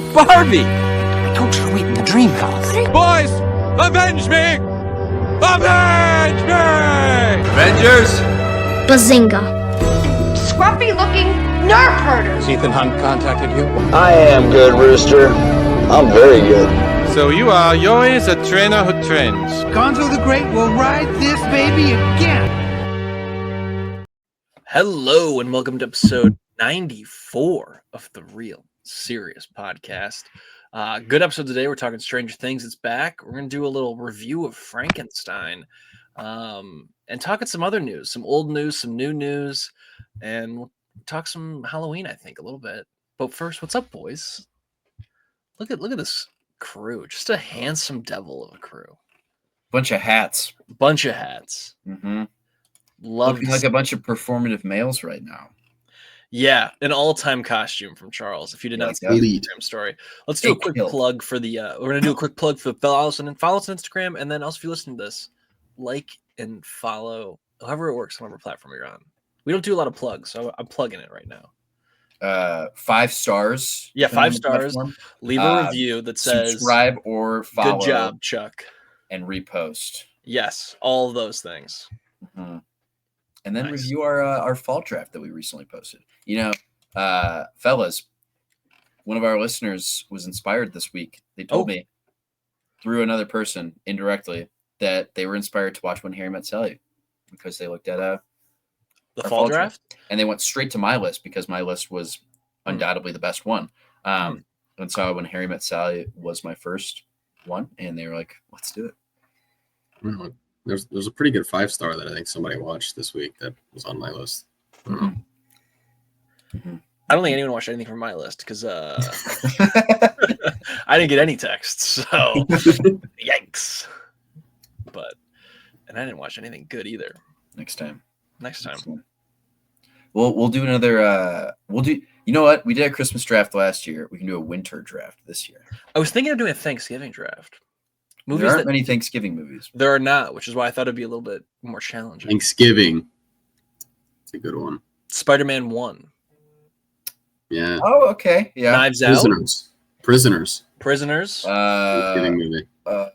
Barbie! I told you to wait in the dream house. Boys, avenge me! Avenge me! Avengers! Bazinga. Scruffy-looking nerve herders. Ethan Hunt contacted you? I am good, Rooster. I'm very good. So you are Yoi's a trainer who trains. Gonzo the Great will ride this baby again. Hello and welcome to episode 94 of the Real Serious Podcast. Good episode today. We're talking Stranger Things. It's back. We're going to do a little review of Frankenstein and talking some other news, some old news, some new news, and we'll talk some Halloween, I think, a little bit. But first, what's up, boys? Look at this crew. Just a handsome devil of a crew. Bunch of hats. Mm-hmm. Looking like a bunch of performative males right now. Yeah, an all-time costume from Charles. If you did not see the Instagram story, let's do a quick plug for the. We're gonna do a quick plug for follow us on Instagram, and then also if you listen to this, like and follow however it works on whatever platform you're on. We don't do a lot of plugs, so I'm plugging it right now. 5 stars. Yeah, 5 stars. Leave a review that says subscribe or follow. Good job, Chuck. And repost. Yes, all of those things. Mm-hmm. And then review our fall draft that we recently posted. You know, fellas, one of our listeners was inspired this week. They told me through another person indirectly that they were inspired to watch When Harry Met Sally because they looked at the fall draft, and they went straight to my list because my list was undoubtedly the best one. And so When Harry Met Sally was my first one, and they were like, "Let's do it." There's a pretty good 5-star that I think somebody watched this week that was on my list. I don't think anyone watched anything from my list because I didn't get any texts, so yikes. And I didn't watch anything good either. Next time. We'll do another. You know what? We did a Christmas draft last year. We can do a winter draft this year. I was thinking of doing a Thanksgiving draft. There aren't many Thanksgiving movies. There are not, which is why I thought it'd be a little bit more challenging. Thanksgiving. It's a good one. Spider-Man 1. Yeah. Oh, okay. Yeah. Knives Prisoners. Thanksgiving movie. What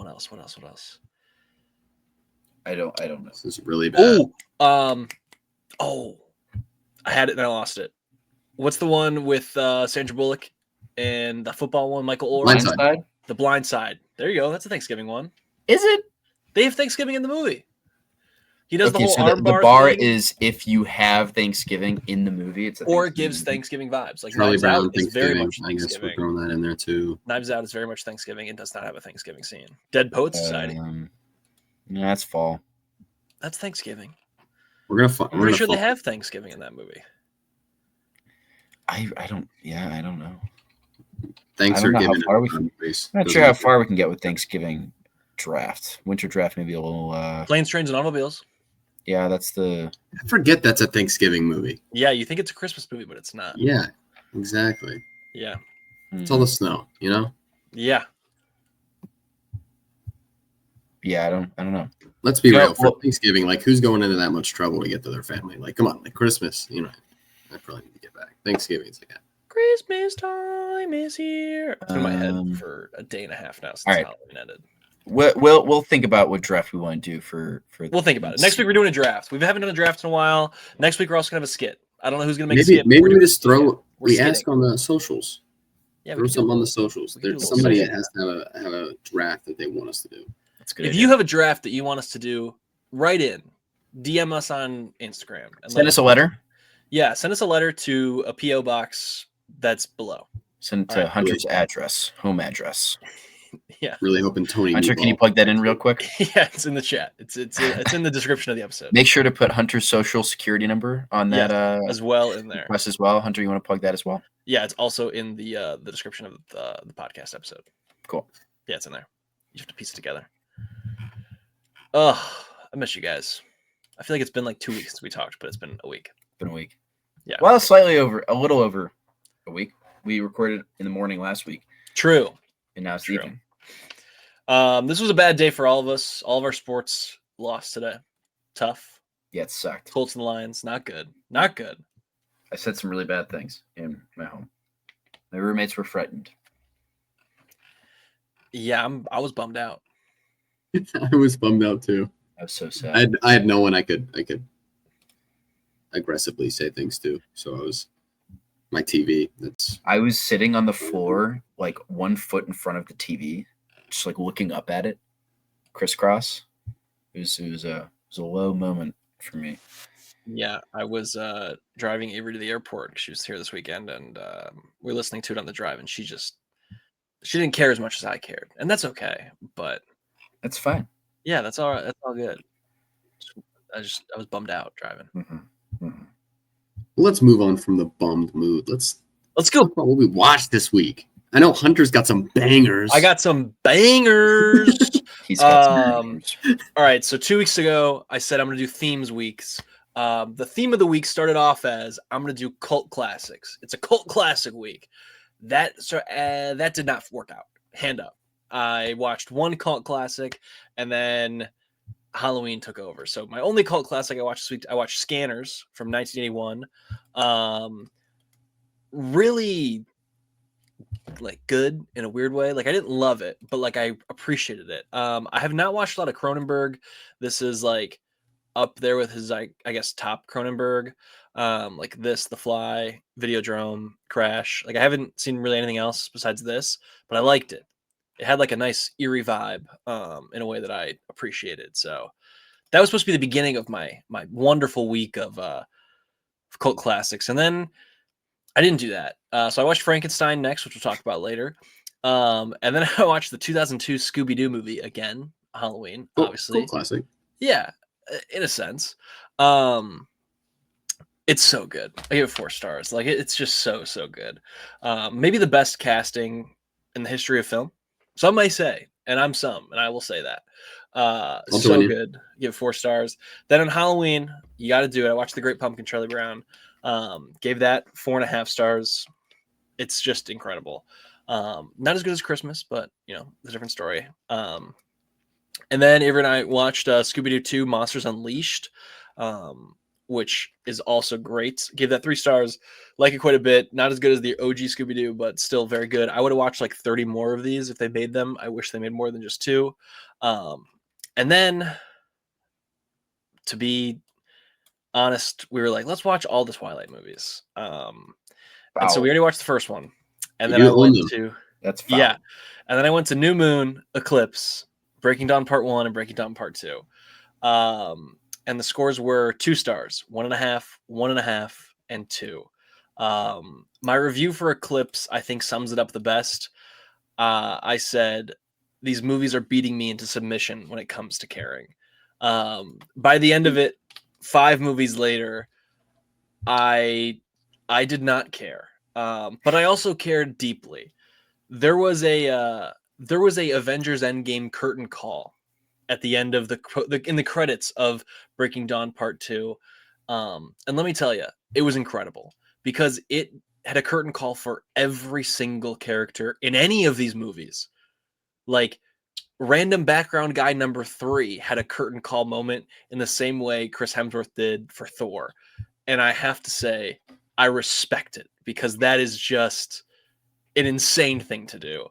else? I don't know. This is really bad. I had it and I lost it. What's the one with Sandra Bullock and the football one, Michael Orr? Blindside? The Blind Side. There you go. That's a Thanksgiving one. Is it? They have Thanksgiving in the movie. He does the whole so arm the bar bar thing. Is if you have Thanksgiving in the movie, it's or it gives Thanksgiving vibes. Like Charlie Knives Brown Out is very much I guess Thanksgiving. we're throwing that in there too. Knives Out is very much Thanksgiving. It does not have a Thanksgiving scene. Dead Poets Society. No, that's fall. That's Thanksgiving. I'm pretty sure they have Thanksgiving in that movie. I don't know. Thanks for giving it. I'm not sure how far we can get with Thanksgiving draft. Winter draft maybe a little. Planes, Trains, and Automobiles. Yeah, that's the. I forget that's a Thanksgiving movie. Yeah, you think it's a Christmas movie, but it's not. Yeah, exactly. Yeah. It's all the snow, you know. Yeah. Yeah, I don't know. Let's be real. For Thanksgiving, like, who's going into that much trouble to get to their family? Like, come on, like Christmas, you know. I probably need to get back. Thanksgiving is like Christmas time is here. It's been in my head for a day and a half now since Halloween ended. We'll think about what draft we want to do for. We'll think about it. Next week we're doing a draft. We haven't done a draft in a while. Next week we're also gonna have a skit. I don't know who's gonna make a skit. Maybe we just throw. We ask on the socials. Yeah, throw something on the socials. There's somebody that has to have a draft that they want us to do. That's good. If you have a draft that you want us to do, write in, DM us on Instagram, and send us a letter. Yeah, send us a letter to a PO box that's below. Send it to Hunter's home address. Yeah. Really hoping Tony. Hunter, can you plug that in real quick? Yeah, it's in the chat. It's in the description of the episode. Make sure to put Hunter's social security number on that as well in there. Request as well. Hunter, you want to plug that as well? Yeah, it's also in the description of the podcast episode. Cool. Yeah, it's in there. You have to piece it together. Oh, I miss you guys. I feel like it's been like 2 weeks since we talked, but it's been a week. Yeah. Well, a little over a week. We recorded in the morning last week. True. And now it's evening. This was a bad day for all of us. All of our sports lost today. Tough. Yeah, it sucked. Colts and Lions, not good. I said some really bad things in my home. My roommates were frightened. Yeah, I was bummed out. I was bummed out too. I was so sad. I had no one I could aggressively say things to. So I was my TV. I was sitting on the floor, like 1 foot in front of the TV, just like looking up at it, crisscross. It was a low moment for me. Yeah, I was driving Avery to the airport. She was here this weekend, and we were listening to it on the drive, and she didn't care as much as I cared, and that's okay. But that's fine. Yeah, that's all right. That's all good. I was bummed out driving. Mm-hmm. Mm-hmm. Well, let's move on from the bummed mood. Let's go talk about what we watched this week. I know Hunter's got some bangers. I got some bangers. He's got some bangers. All right, so 2 weeks ago, I said I'm going to do themes weeks. The theme of the week started off as I'm going to do cult classics. It's a cult classic week. That did not work out. Hand up. I watched one cult classic, and then Halloween took over. So my only cult classic I watched this week, I watched Scanners from 1981. Really like good in a weird way. Like I didn't love it, but like I appreciated it. I have not watched a lot of Cronenberg. This is like up there with his I guess top Cronenberg. Like this, The Fly, Videodrome, Crash. Like I haven't seen really anything else besides this, but I liked it. It had like a nice eerie vibe in a way that I appreciated. So that was supposed to be the beginning of my wonderful week of cult classics. And then I didn't do that. So I watched Frankenstein next, which we'll talk about later. And then I watched the 2002 Scooby-Doo movie again, Halloween, obviously. Cult classic. Yeah, in a sense. It's so good. I give it 4 stars. Like it's just so good. Maybe the best casting in the history of film. Some may say, and I'm some, and I will say that. So good. Give it 4 stars. Then on Halloween, you got to do it. I watched The Great Pumpkin, Charlie Brown. Gave that 4.5 stars. It's just incredible. Not as good as Christmas, but you know, it's a different story. And then Avery and I watched Scooby-Doo 2 Monsters Unleashed, which is also great. Gave that 3 stars. Like it quite a bit. Not as good as the OG Scooby-Doo, but still very good. I would have watched like 30 more of these if they made them. I wish they made more than just 2. And then, to be honest, we were like, let's watch all the Twilight movies. And so we already watched the first one. And then I went to... That's foul. Yeah. And then I went to New Moon, Eclipse, Breaking Dawn Part 1, and Breaking Dawn Part 2. And the scores were 2 stars, 1.5, 1.5, and 2. My review for Eclipse, I think, sums it up the best. I said, these movies are beating me into submission when it comes to caring. By the end of it, 5 movies later, I did not care. But I also cared deeply. There was a Avengers Endgame curtain call at the end of in the credits of Breaking Dawn Part 2. And let me tell you, it was incredible because it had a curtain call for every single character in any of these movies. Like random background guy number 3 had a curtain call moment in the same way Chris Hemsworth did for Thor. And I have to say, I respect it because that is just an insane thing to do.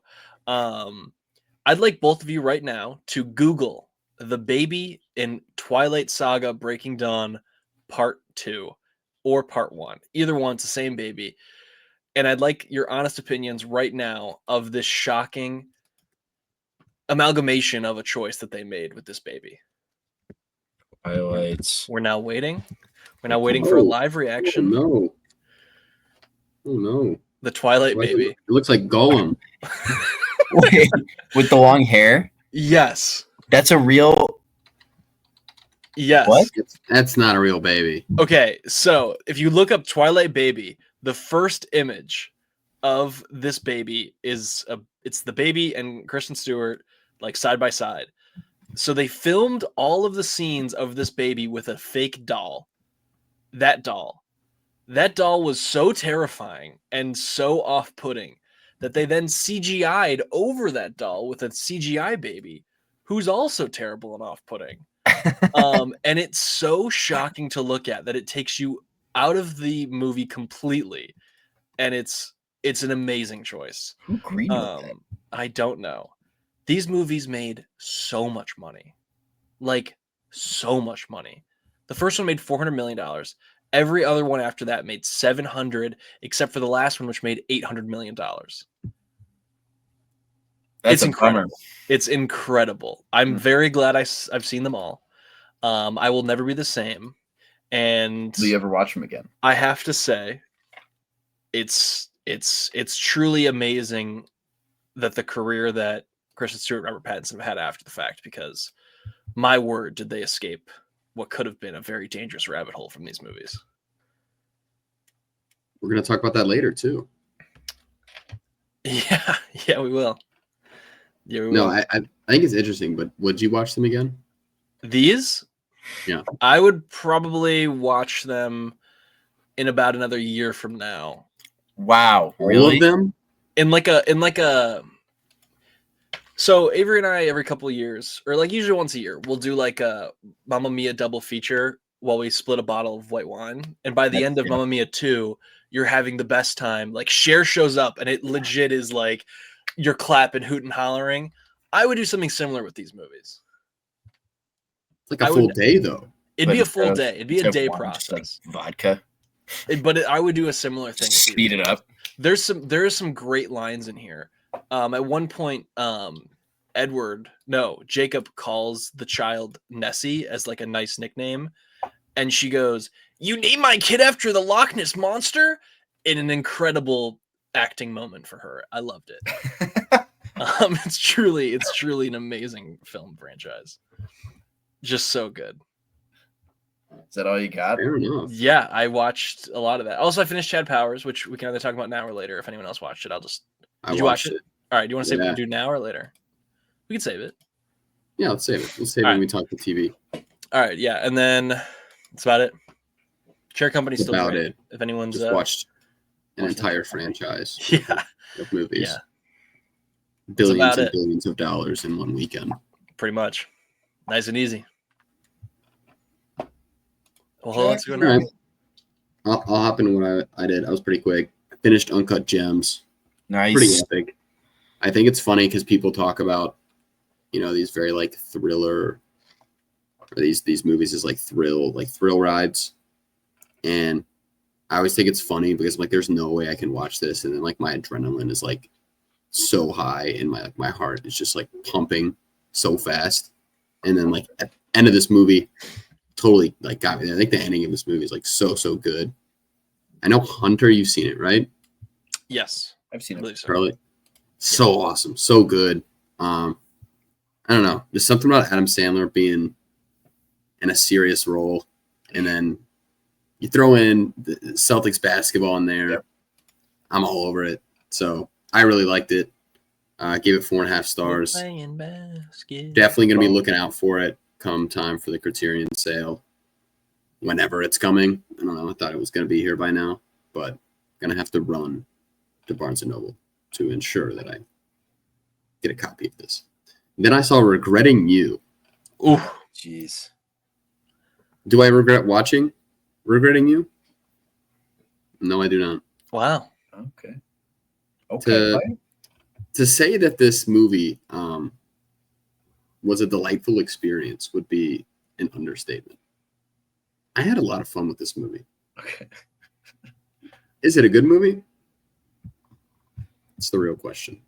I'd like both of you right now to Google the baby in Twilight Saga Breaking Dawn Part 2 or Part 1. Either one's the same baby. And I'd like your honest opinions right now of this shocking amalgamation of a choice that they made with this baby. Highlights. We're now waiting. We're now waiting for a live reaction. Oh no. The Twilight baby. It looks like Gollum. Wait, with the long hair? Yes. That's a real... Yes. What? That's not a real baby. Okay, so if you look up Twilight baby, the first image of this baby is it's the baby and Kristen Stewart like side by side. So they filmed all of the scenes of this baby with a fake doll. That doll was so terrifying and so off-putting that they then CGI'd over that doll with a CGI baby who's also terrible and off-putting. And it's so shocking to look at that it takes you out of the movie completely. And it's It's an amazing choice. Who greenlit that? I don't know. These movies made so much money. Like, so much money. The first one made $400 million. Every other one after that made 700, except for the last one, which made $800 million. It's incredible. Bummer. It's incredible. I'm very glad I've seen them all. I will never be the same. And Do you ever watch them again? I have to say, it's truly amazing that the career that Kristen Stewart and Robert Pattinson have had after the fact, because my word, did they escape what could have been a very dangerous rabbit hole from these movies. We're going to talk about that later, too. Yeah, we will. Yeah, we No, will. I think it's interesting, but would you watch them again? These? Yeah. I would probably watch them in about another year from now. Wow, All really? of them? In like a So Avery and I, every couple of years, or like usually once a year, we'll do like a Mamma Mia double feature while we split a bottle of white wine. And by the end of Mamma Mia 2, you're having the best time. Like Cher shows up and it legit is like you're clapping, hooting, hollering. I would do something similar with these movies. It's like a full day, though. It'd be a full day. It'd be a day Just process. like vodka. I would do a similar thing. Speed it up. There are some great lines in here. At one point, Jacob calls the child Nessie as like a nice nickname, and she goes, "You name my kid after the Loch Ness monster?" In an incredible acting moment for her. I loved it. It's truly an amazing film franchise. Just so good. Is that all you got? Fair enough. Yeah, I watched a lot of that. Also, I finished Chad Powers, which we can either talk about now or later. If anyone else watched it, I Did you watch watched it. All right, do you want to say what Yeah. we do now or later? We can save it. Yeah, let's save it. Let's save it All when right. we talk to TV. All right, yeah, and then that's about it. Chair Company's still About great. it. If anyone's Just watched an watched entire franchise yeah, of movies. Yeah. Billions about and it. billions of dollars in one weekend. pretty much, nice and easy. Well, Sure. let's go All now. right. I'll hop into what I did. I was pretty quick. Finished Uncut Gems. Nice. Pretty epic. I think it's funny because people talk about, these very like thriller, or these movies as like thrill rides, and I always think it's funny because I'm like, there's no way I can watch this, and then like my adrenaline is like so high, and my heart is just like pumping so fast, and then like at the end of this movie, totally like got me. I think the ending of this movie is like so good. I know Hunter, you've seen it, right? Yes, I've seen I it. believe so. Charlie. So awesome, so good. I don't know. There's something about Adam Sandler being in a serious role, and then you throw in the Celtics basketball in there. Yep. I'm all over it. So I really liked it. Gave it 4.5 stars. Playing basketball. Definitely going to be looking out for it come time for the Criterion sale, whenever it's coming. I don't know. I thought it was going to be here by now, but going to have to run to Barnes & Noble to ensure that I get a copy of this. Then I saw Regretting You. Ooh, Jeez. Do I regret watching Regretting You? No, I do not. wow. Okay. Okay. Mike. To say that this movie was a delightful experience would be an understatement. I had a lot of fun with this movie. Okay. Is it a good movie? It's the real question.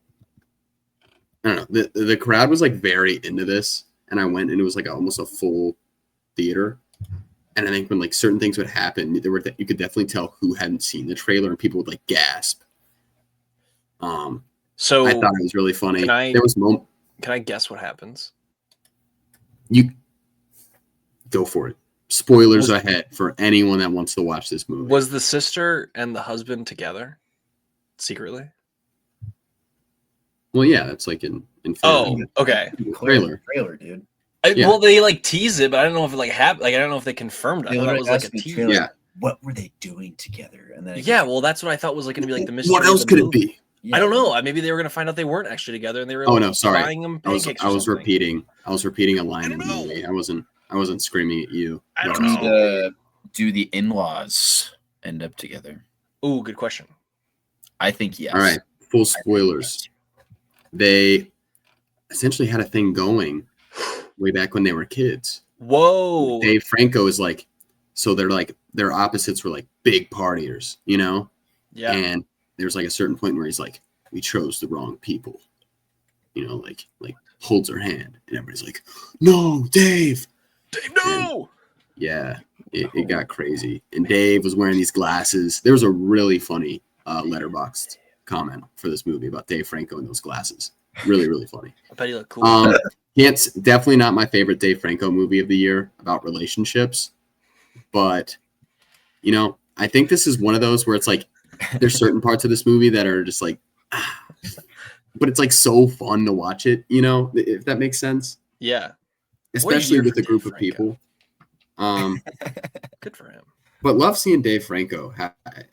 I don't know. The crowd was like very into this, and I went and it was like almost a full theater. And I think when like certain things would happen, you could definitely tell who hadn't seen the trailer, and people would like gasp. So I thought it was really funny. Can I- There was can I guess what happens? You go for it. Spoilers ahead for anyone that wants to watch this movie. Was the sister and the husband together secretly? Well, yeah, that's like in Oh, okay. the trailer. Trailer, dude. Yeah. Well, they like tease it, but I don't know if it like happened. Like I don't know if they confirmed it. I They thought it literally was like a asked the tease. trailer, Yeah. What were they doing together? And then Yeah, well, that's what I thought was like going to be like the mystery. What of else the could it movie. be? Yeah. I don't know. Maybe they were going to find out they weren't actually together, and they were. Oh like, no, sorry. buying them I was pancakes or something. repeating. I was repeating a line I in don't the know. movie. I wasn't screaming at you. I don't Did, know. do the in-laws end up together? Ooh, good question. I think yes. All right, full spoilers. They essentially had a thing going way back when they were kids. Whoa. Dave Franco is like, so they're like, their opposites were like big partiers, you know? Yeah. And there's like a certain point where he's like, we chose the wrong people, you know, like holds her hand, and everybody's like, no, Dave, no. And yeah, it got crazy. And Dave was wearing these glasses. There was a really funny letterboxed comment for this movie about Dave Franco and those glasses. Really, really funny. I bet he looked cool. Definitely not my favorite Dave Franco movie of the year about relationships, but you know, I think this is one of those where it's like there's certain parts of this movie that are just like, but it's like so fun to watch it, you know, if that makes sense. Yeah. Especially with a group of people. Good for him. But love seeing Dave Franco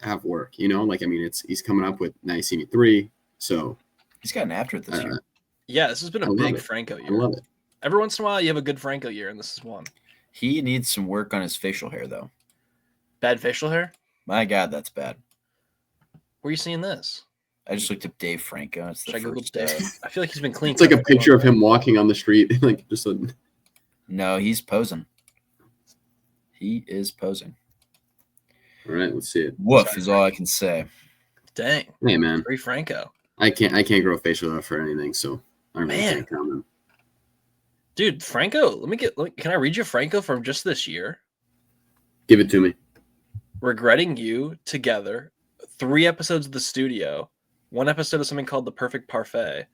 have work, you know, like, I mean, he's coming up with Now You See Me 3, so he's gotten after it this year. Yeah, this has been a big Franco year. I love it. Every once in a while, you have a good Franco year, and this is one. He needs some work on his facial hair, though. Bad facial hair? My God, that's bad. Where are you seeing this? I just looked up Dave Franco. It's the first, I feel like he's been clean. It's like a picture of him walking on the street, like just a... No, he's posing. He is posing. All right, let's see it. Woof is all I can say. Dang. Hey, man. Free Franco. I can't grow facial hair for anything, so I don't really can't count him. Dude, Franco, can I read you Franco from just this year? Give it to me. Regretting You, Together, 3 episodes of The Studio, 1 episode of something called The Perfect Parfait,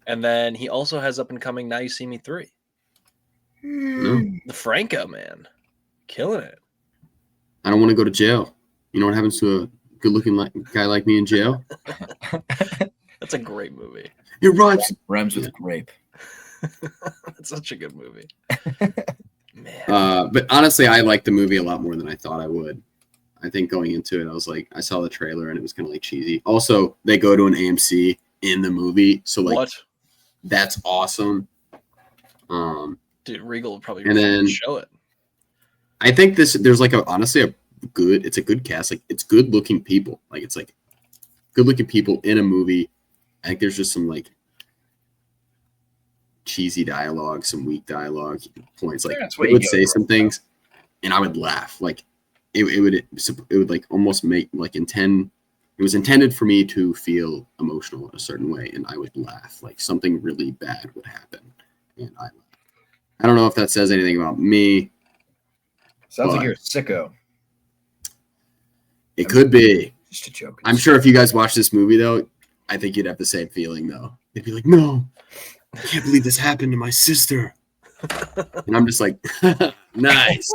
and then he also has up and coming Now You See Me 3. No. The Franco, man. Killing it. I don't want to go to jail. You know what happens to a good-looking guy like me in jail? That's a great movie. It rhymes with grape. That's such a good movie. Man. But honestly, I liked the movie a lot more than I thought I would. I think going into it, I was like, I saw the trailer and it was kind of like cheesy. Also, they go to an AMC in the movie, so like, that's awesome. Dude, Regal will probably show it. I think there's like it's a good cast. Like, it's good looking people. Like, it's like good looking people in a movie. I think there's just some like cheesy dialogue, some weak dialogue points. Like, it would say some things and I would laugh. Like, it would like almost make like it was intended for me to feel emotional in a certain way, and I would laugh. Like, something really bad would happen, and I don't know if that says anything about me. Sounds like you're a sicko. It could be. Just a joke. I'm sure if you guys watch this movie, though, I think you'd have the same feeling, though. They'd be like, no, I can't believe this happened to my sister. And I'm just like, nice.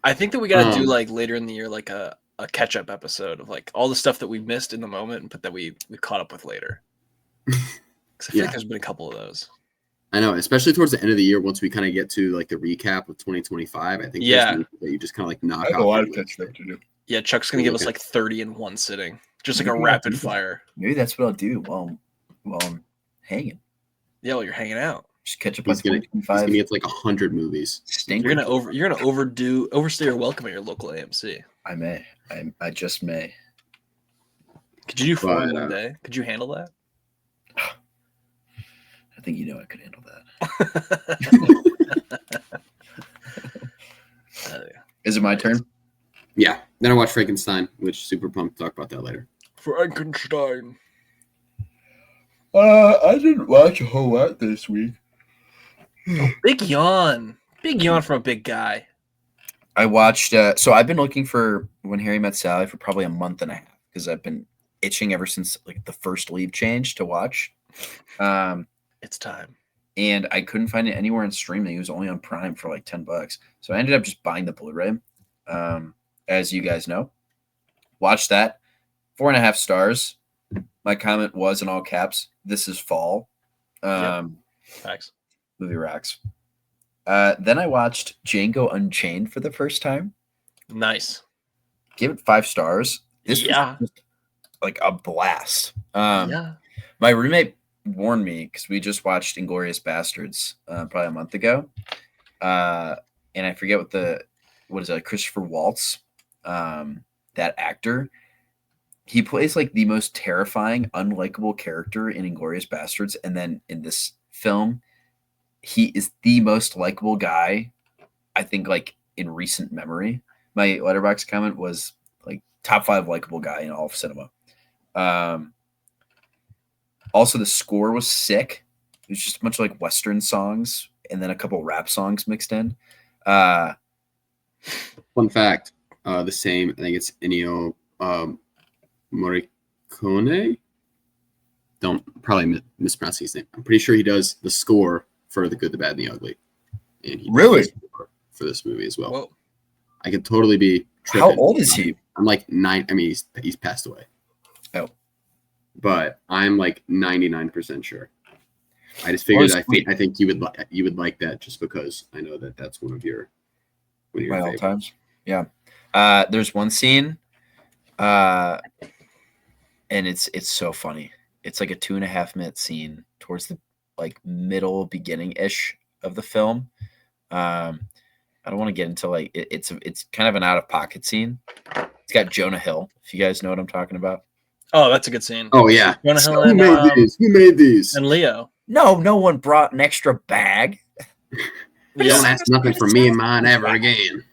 I think that we got to do like later in the year, like a catch-up episode of like all the stuff that we missed in the moment, but that we caught up with later. Because I feel like there's been a couple of those. I know, especially towards the end of the year, once we kind of get to like the recap of 2025, I think that you just kind of like knock off. A lot of catching up to do. Yeah, Chuck's gonna give us like 30 in one sitting, just like a rapid fire. Maybe that's what I'll do while I'm hanging. Yeah, while you're hanging out, just catch up on 2025. He's gonna get like 100 movies. You're gonna overstay your welcome at your local AMC. I may. I just may. Could you do 4 in one day? Could you handle that? I think you know I could handle that. Is it my turn? Yeah. Then I watched Frankenstein, which super pumped to talk about that later. Frankenstein. I didn't watch a whole lot this week. Oh, big yawn. Big yawn from a big guy. I watched so I've been looking for When Harry Met Sally for probably a month and a half because I've been itching ever since like the first leave change to watch. It's time. And I couldn't find it anywhere in streaming. It was only on Prime for like $10. So I ended up just buying the Blu-ray. As you guys know. Watched that. 4.5 stars. My comment was in all caps, this is fall. Facts. Movie rocks. Then I watched Django Unchained for the first time. Nice. Give it 5 stars. This was just like a blast. My roommate warned me because we just watched Inglourious Bastards probably a month ago. And I forget what is it, Christopher Waltz, that actor. he plays like the most terrifying, unlikable character in Inglourious Bastards, and then in this film, he is the most likable guy, I think, like in recent memory. My Letterboxd comment was like top 5 likable guy in all of cinema. Also, the score was sick. It was just a bunch of like Western songs and then a couple rap songs mixed in. Fun fact: the same. I think it's Ennio Morricone. Don't probably mispronouncing his name. I'm pretty sure he does the score for The Good, the Bad, and the Ugly, and he really does the score for this movie as well. Whoa. I could totally be tripping. How old is he? I'm like 9. I mean, he's passed away. Oh, but I'm like 99% sure. I just figured I think you would like that just because I know that that's one of your my all times. Yeah. There's one scene, and it's so funny. It's like a 2.5-minute scene towards the like middle beginning ish of the film. I don't want to get into like it's kind of an out of pocket scene. It's got Jonah Hill, if you guys know what I'm talking about. Oh, that's a good scene. Oh yeah. Jonah Hill Who made these? Who made these? And Leo. No one brought an extra bag. Don't ask nothing for me and mine ever again.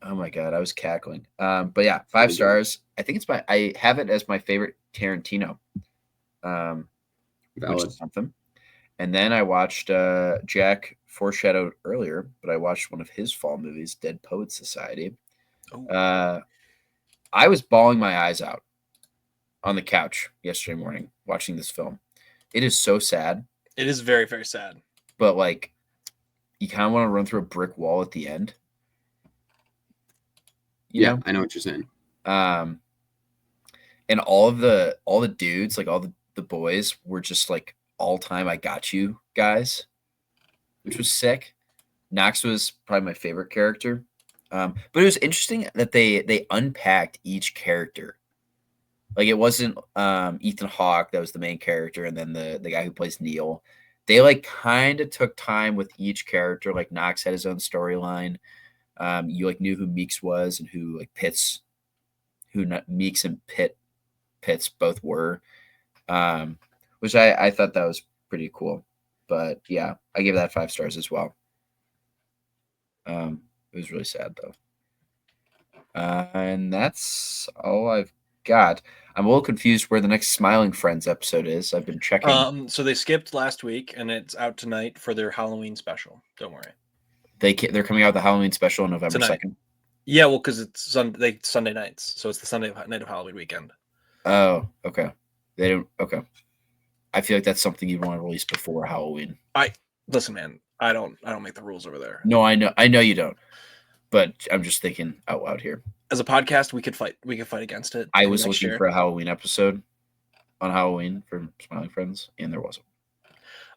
Oh my god, I was cackling. But yeah, 5 stars. I think I have it as my favorite Tarantino. Which is something. And then I watched Jack foreshadowed earlier, but I watched one of his fall movies, Dead Poets Society. I was bawling my eyes out on the couch yesterday morning watching this film. It is so sad. It is very, very sad. But like, you kind of want to run through a brick wall at the end. You know? I know what you're saying. And all the dudes, like all the boys, were just like all time I got you guys, which was sick. Knox was probably my favorite character. But it was interesting that they unpacked each character. Like it wasn't Ethan Hawke that was the main character, and then the guy who plays Neil. They like kind of took time with each character. Like Knox had his own storyline. You like knew who Meeks was and who like Pitts, Meeks and Pitts both were, which I thought that was pretty cool. But yeah, I gave that 5 stars as well. It was really sad though. And that's all I've got. I'm a little confused where the next Smiling Friends episode is. I've been checking. So they skipped last week, and it's out tonight for their Halloween special. Don't worry. They're coming out with the Halloween special on November 2nd. Yeah, well, because it's Sunday nights, so it's the Sunday night of Halloween weekend. Oh, okay. They don't. Okay. I feel like that's something you want to release before Halloween. Listen, man. I don't make the rules over there. No, I know you don't. But I'm just thinking out loud here. As a podcast, we could fight against it. I was looking for a Halloween episode on Halloween for Smiling Friends, and there wasn't.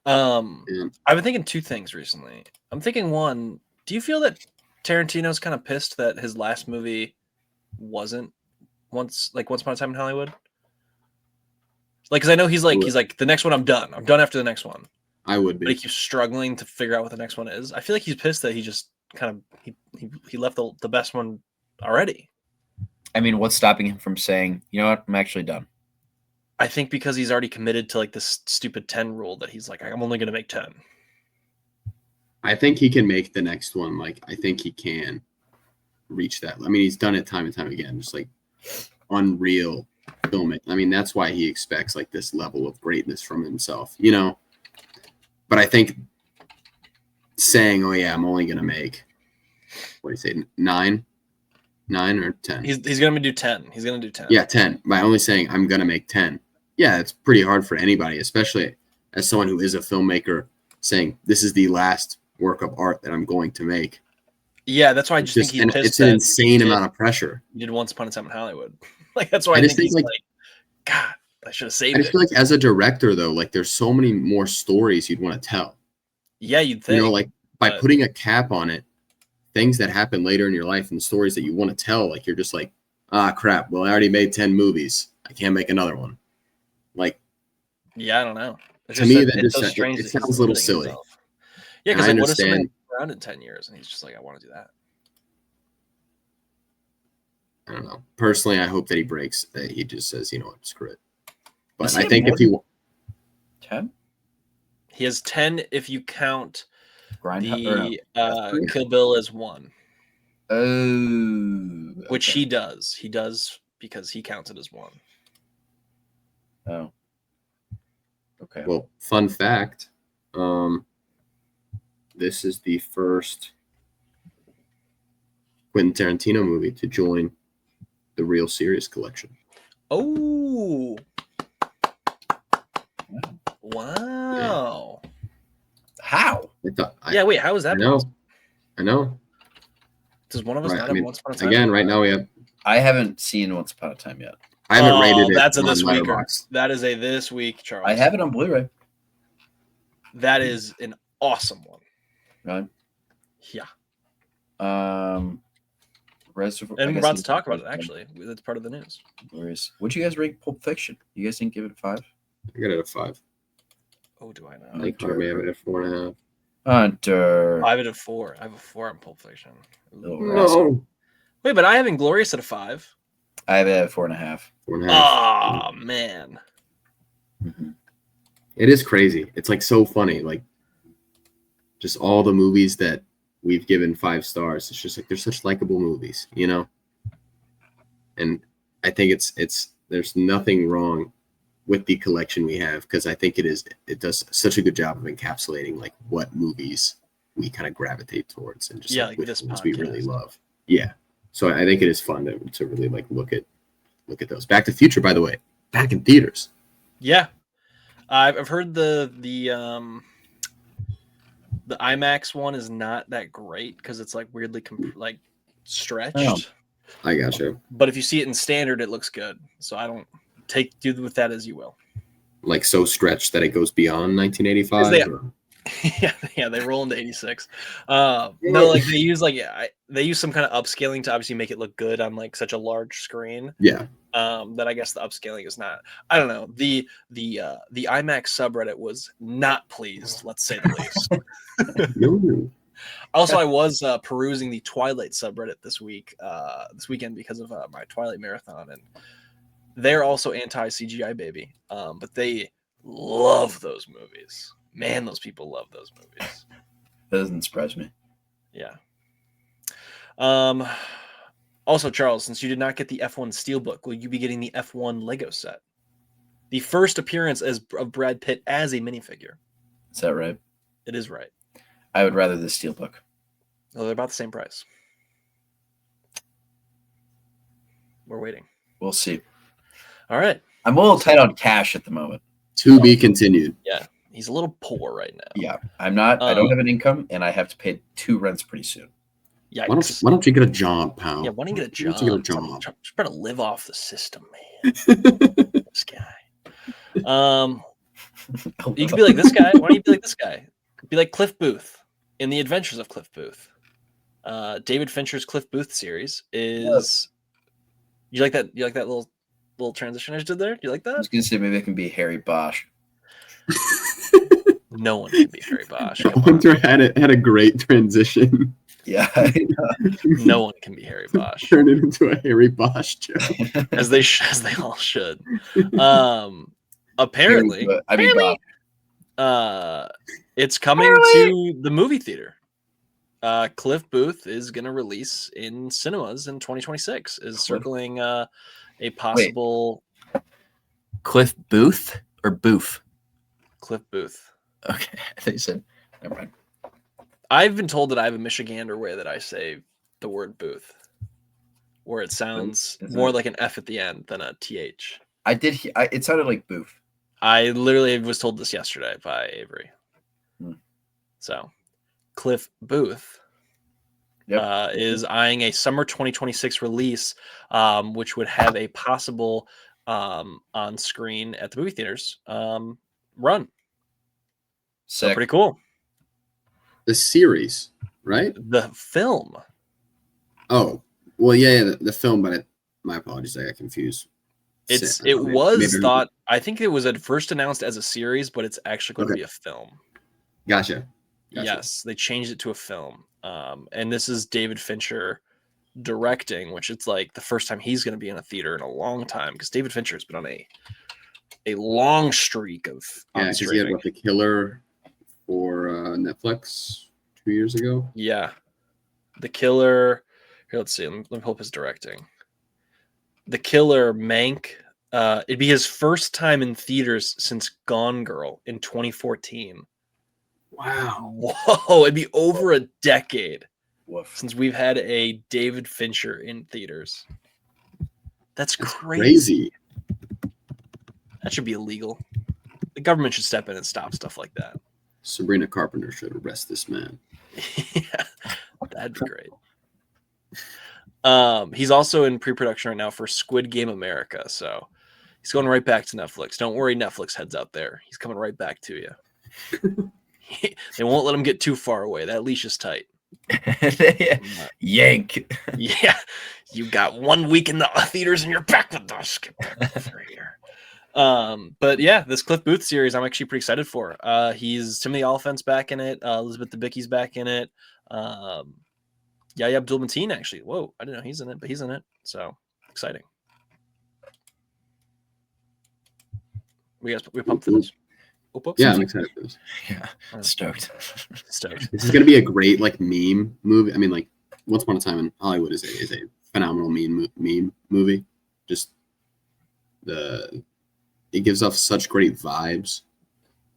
I've been thinking 2 things recently. I'm thinking, one, do you feel that Tarantino's kind of pissed that his last movie wasn't Once Upon a Time in Hollywood? Like, because I know he's like the next one I'm done. I'm done after the next one. I would be. But he keeps struggling to figure out what the next one is. I feel like he's pissed that he just kind of he left the best one already. I mean, what's stopping him from saying, you know what, I'm actually done? I think because he's already committed to like this stupid 10 rule that he's like, I'm only going to make 10. I think he can make the next one. Like, I think he can reach that. I mean, he's done it time and time again, just like unreal filming. I mean, that's why he expects like this level of greatness from himself, you know? But I think saying, oh yeah, I'm only going to make, what do you say, 9 or 10? He's going to do 10. He's going to do 10. Yeah, 10. By only saying I'm going to make 10. Yeah, it's pretty hard for anybody, especially as someone who is a filmmaker, saying this is the last work of art that I'm going to make. Yeah, that's why I just think he's pissed. It's an insane amount of pressure. He did Once Upon a Time in Hollywood. Like, that's why I think he's like, God, I should have saved it. I just feel like as a director, though, like there's so many more stories you'd want to tell. Yeah, you'd think. You know, like by putting a cap on it, things that happen later in your life and the stories that you want to tell, like you're just like, crap. Well, I already made 10 movies. I can't make another one. Like, yeah, I don't know. To me, it sounds a little silly. Himself. Yeah, because like, what if somebody around in 10 years and he's just like, I want to do that? I don't know. Personally, I hope that he breaks. That he just says, you know what, screw it. But Does I he think have if he 10 He has 10 if you count grind the three? Kill Bill as 1, which okay. he does. He does because he counts it as 1. Oh. Okay. well, fun fact. This is the first Quentin Tarantino movie to join the Real Serious collection. Oh. Wow. How? Wait, how is that? I know. Does one of us Right, not I mean, have Once Upon a Time? again, right now we have. I haven't seen Once Upon a Time yet. I haven't rated it. That's a on this week. Letterboxd. That is a this week, Charles. I have it on Blu-ray. That is an awesome one. Right. Yeah. Reservoir. And we're about to talk about it, actually. That's part of the news. Glorious. What'd you guys rate Pulp Fiction? You guys didn't give it a 5? I got it at 5. Oh, do I know? I think Hunter may have it at 4.5. Hunter. I have it at 4. I have a 4 on Pulp Fiction. No. Wait, but I have Inglorious at a 5. I have it at 4.5. 4.5. Oh, man. Mm-hmm. It is crazy. It's like so funny. Like just all the movies that we've given 5 stars. It's just like they're such likable movies, you know? And I think it's there's nothing wrong with the collection we have because I think it does such a good job of encapsulating like what movies we kind of gravitate towards and just like which this ones we really podcast. love. Yeah. So I think it is fun to really like look at those. Back to the Future, by the way, back in theaters. Yeah. I've heard the IMAX one is not that great because it's like weirdly like stretched. Oh. I gotcha. But if you see it in standard, it looks good. So I don't do with that as you will. Like so stretched that it goes beyond 1985. Yeah, they roll into 86. No, like they use some kind of upscaling to obviously make it look good on like such a large screen. Yeah. That I guess the upscaling is not. I don't know. The IMAX subreddit was not pleased. Let's say the least. No. Also, I was perusing the Twilight subreddit this weekend because of my Twilight marathon, and they're also anti CGI baby, but they love those movies. Man, those people love those movies. That doesn't surprise me. Yeah. Also, Charles, since you did not get the F1 Steelbook, will you be getting the F1 Lego set? The first appearance of Brad Pitt as a minifigure. Is that right? It is right. I would rather the Steelbook. Oh, they're about the same price. We're waiting. We'll see. All right. I'm a little tight on cash at the moment. To be continued. Yeah. He's a little poor right now. Yeah. I'm not. I don't have an income, and I have to pay 2 rents pretty soon. Yikes. Why don't you get a job, pal? Yeah, why don't you get a job? Just trying to live off the system, man. This guy. You could be like this guy. Why don't you be like this guy? Be like Cliff Booth in The Adventures of Cliff Booth. David Fincher's Cliff Booth series is. You like that? You like that little transition I just did there? Do you like I that? was gonna say maybe I can be Harry Bosch. No one can be Harry Bosch. Hunter had a great transition. Yeah. No one can be Harry Bosch. Turn it into a Harry Bosch joke. as they all should. Apparently, it's coming to the movie theater. Cliff Booth is going to release in cinemas in 2026. Is circling a possible. Wait. Cliff Booth or Booth? Cliff Booth. Okay, I think you said. Never mind. I've been told that I have a Michigander way that I say the word Booth, where it sounds more like an F at the end than a TH. I did. It sounded like Booth. I literally was told this yesterday by Avery. So, Cliff Booth is eyeing a summer 2026 release, which would have a possible on screen at the movie theaters run. So pretty cool. The series, right? The film. Oh, well, yeah, the film, but my apologies, I got confused. It was thought. I think it was at first announced as a series, but it's actually going to be a film. Gotcha. Yes, they changed it to a film. And this is David Fincher directing, which it's like the first time he's going to be in a theater in a long time because David Fincher has been on a long streak of because he had The Killer for Netflix 2 years ago. Yeah, The Killer. Here, let's see. Let me pull up his directing. The Killer, Mank. It'd be his first time in theaters since Gone Girl in 2014. Wow. Whoa, it'd be over a decade Woof. since we've had a David Fincher in theaters. That's crazy. Crazy. That should be illegal. The government should step in and stop stuff like that. Sabrina Carpenter should arrest this man. Yeah, that'd be great. He's also in pre-production right now for Squid Game America, so he's going right back to Netflix. Don't worry, Netflix heads out there. He's coming right back to you. They won't let him get too far away. That leash is tight. Yank. Yeah, you got 1 week in the theaters and you're back with us. Get back over here. But yeah, this Cliff Booth series I'm actually pretty excited for. He's Timothy Olyphant's back in it. Elizabeth Debicki's back in it. Yahya Abdul-Mateen actually. Whoa, I didn't know he's in it, but he's in it. So exciting. We pumped for this. Yeah, I'm excited for this. Yeah, stoked. This is gonna be a great like meme movie. I mean, like Once Upon a Time in Hollywood is a phenomenal meme movie. Just it gives off such great vibes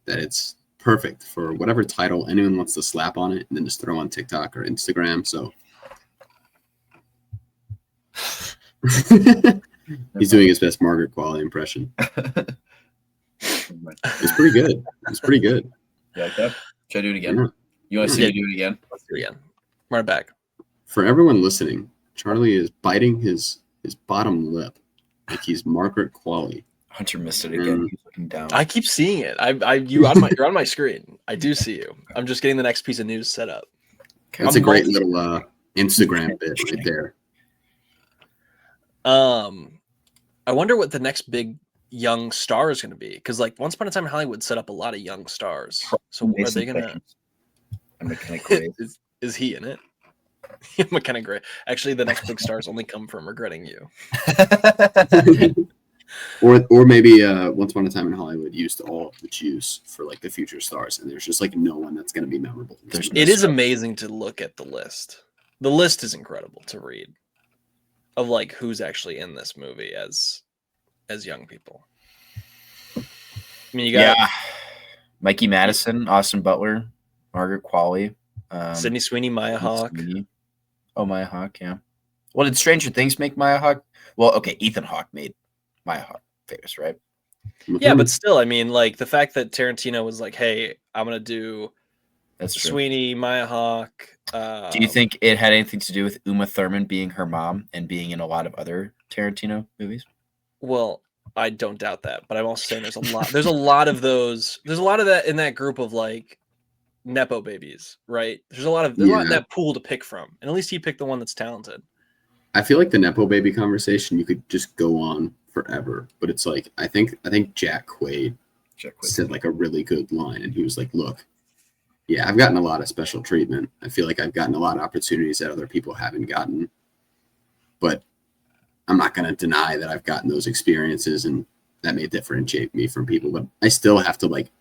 that it's perfect for whatever title anyone wants to slap on it and then just throw on TikTok or Instagram. So he's doing his best Margaret Qualley impression. It's pretty good. It's pretty good. You like that? Should I do it again? Yeah. You want to see me do it again? Let's do it again. Right back. For everyone listening, Charlie is biting his bottom lip like he's Margaret Qualley. Hunter missed it again. He's looking down. I keep seeing it. You're on my screen. I do see you. I'm just getting the next piece of news set up. That's a great little Instagram bit right there. I wonder what the next big young star is going to be, because like Once Upon a Time in Hollywood set up a lot of young stars. So are they gonna? Is he in it? McKenna Gray. Actually, the next big stars only come from Regretting You. Or maybe Once Upon a Time in Hollywood used all of the juice for like the future stars, and there's just like no one that's going to be memorable. It is amazing to look at the list. The list is incredible to read of like who's actually in this movie as young people. I mean, you got Mikey Madison, Austin Butler, Margaret Qualley, Sydney Sweeney, Maya Hawke. Oh, Maya Hawke, yeah. Well, did Stranger Things make Maya Hawke? Well, okay, Ethan Hawke made Maya Hawke famous, right? Yeah, but still, I mean, like the fact that Tarantino was like, "Hey, I'm gonna do That's true. Sweeney, Maya Hawke." Do you think it had anything to do with Uma Thurman being her mom and being in a lot of other Tarantino movies? Well, I don't doubt that, but I'm also saying there's a lot. There's a lot of those. There's a lot of that in that group of like nepo babies, right? There's a lot of in that pool to pick from, and at least he picked the one that's talented. I feel like the nepo baby conversation you could just go on forever, but it's like I think Jack Quaid said like a really good line, and he was like, "Look, yeah, I've gotten a lot of special treatment. I feel like I've gotten a lot of opportunities that other people haven't gotten, but I'm not going to deny that I've gotten those experiences, and that may differentiate me from people. But I still have to like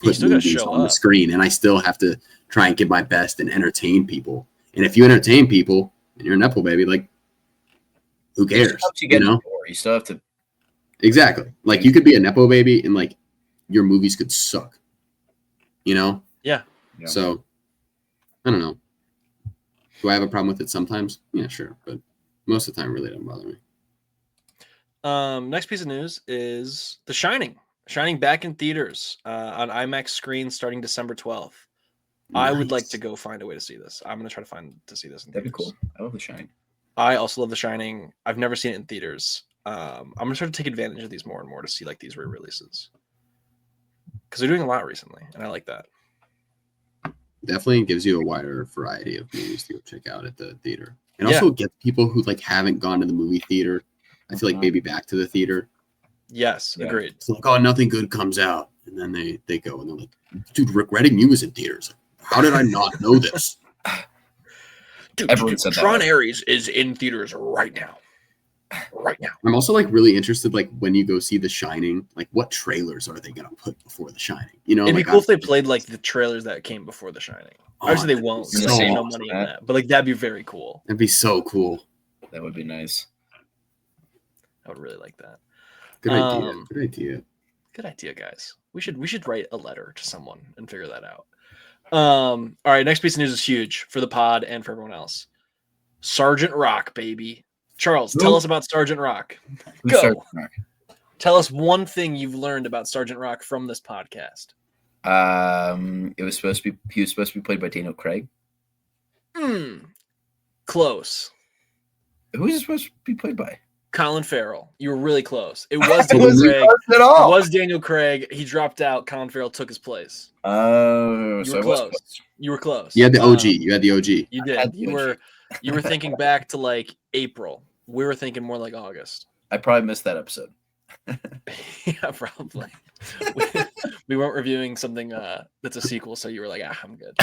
put movies on the screen, and I still have to try and give my best and entertain people. And if you entertain people and you're a nepo baby, like who cares? You know, you still have to exactly like you could be a nepo baby and like your movies could suck. You know? Yeah. So I don't know. Do I have a problem with it sometimes? Yeah, sure, but most of the time, it really doesn't bother me. Next piece of news is The Shining. Shining back in theaters on IMAX screens starting December 12th. Nice. I would like to go find a way to see this. I'm going to try to see this in theaters. That'd be cool. I love The Shining. I also love The Shining. I've never seen it in theaters. I'm going to try to take advantage of these more and more to see like these re-releases. Because they're doing a lot recently, and I like that. Definitely gives you a wider variety of movies to go check out at the theater. And also get people who like haven't gone to the movie theater, I feel like maybe back to the theater. Yes, agreed. It's like, oh, nothing good comes out. And then they go and they're like, dude, Regretting You was in theaters. How did I not know this? Dude, Everyone said that. Tron Ares is in theaters right now. Right now. I'm also like really interested, like when you go see The Shining, like what trailers are they gonna put before The Shining? You know, It'd be like cool if they played like the trailers that came before The Shining. Obviously, they that'd be won't. so They save no awesome. money in that. But like that'd be very cool. That'd be so cool. That would be nice. I would really like that. Good idea. Good idea. Good idea, guys. We should write a letter to someone and figure that out. All right, next piece of news is huge for the pod and for everyone else. Sergeant Rock, baby. Charles, tell us about Sergeant Rock. Who's Go. Sergeant Rock? Tell us one thing you've learned about Sergeant Rock from this podcast. He was supposed to be played by Daniel Craig. Close. Who is he supposed to be played by? Colin Farrell. You were really close. It was Daniel Craig. At all. It was Daniel Craig. He dropped out. Colin Farrell took his place. Oh, You were close. You were close. You had the OG. You had the OG. You did. You were thinking back to like April. We were thinking more like August. I probably missed that episode. Yeah, probably. We weren't reviewing something that's a sequel, so you were like, I'm good.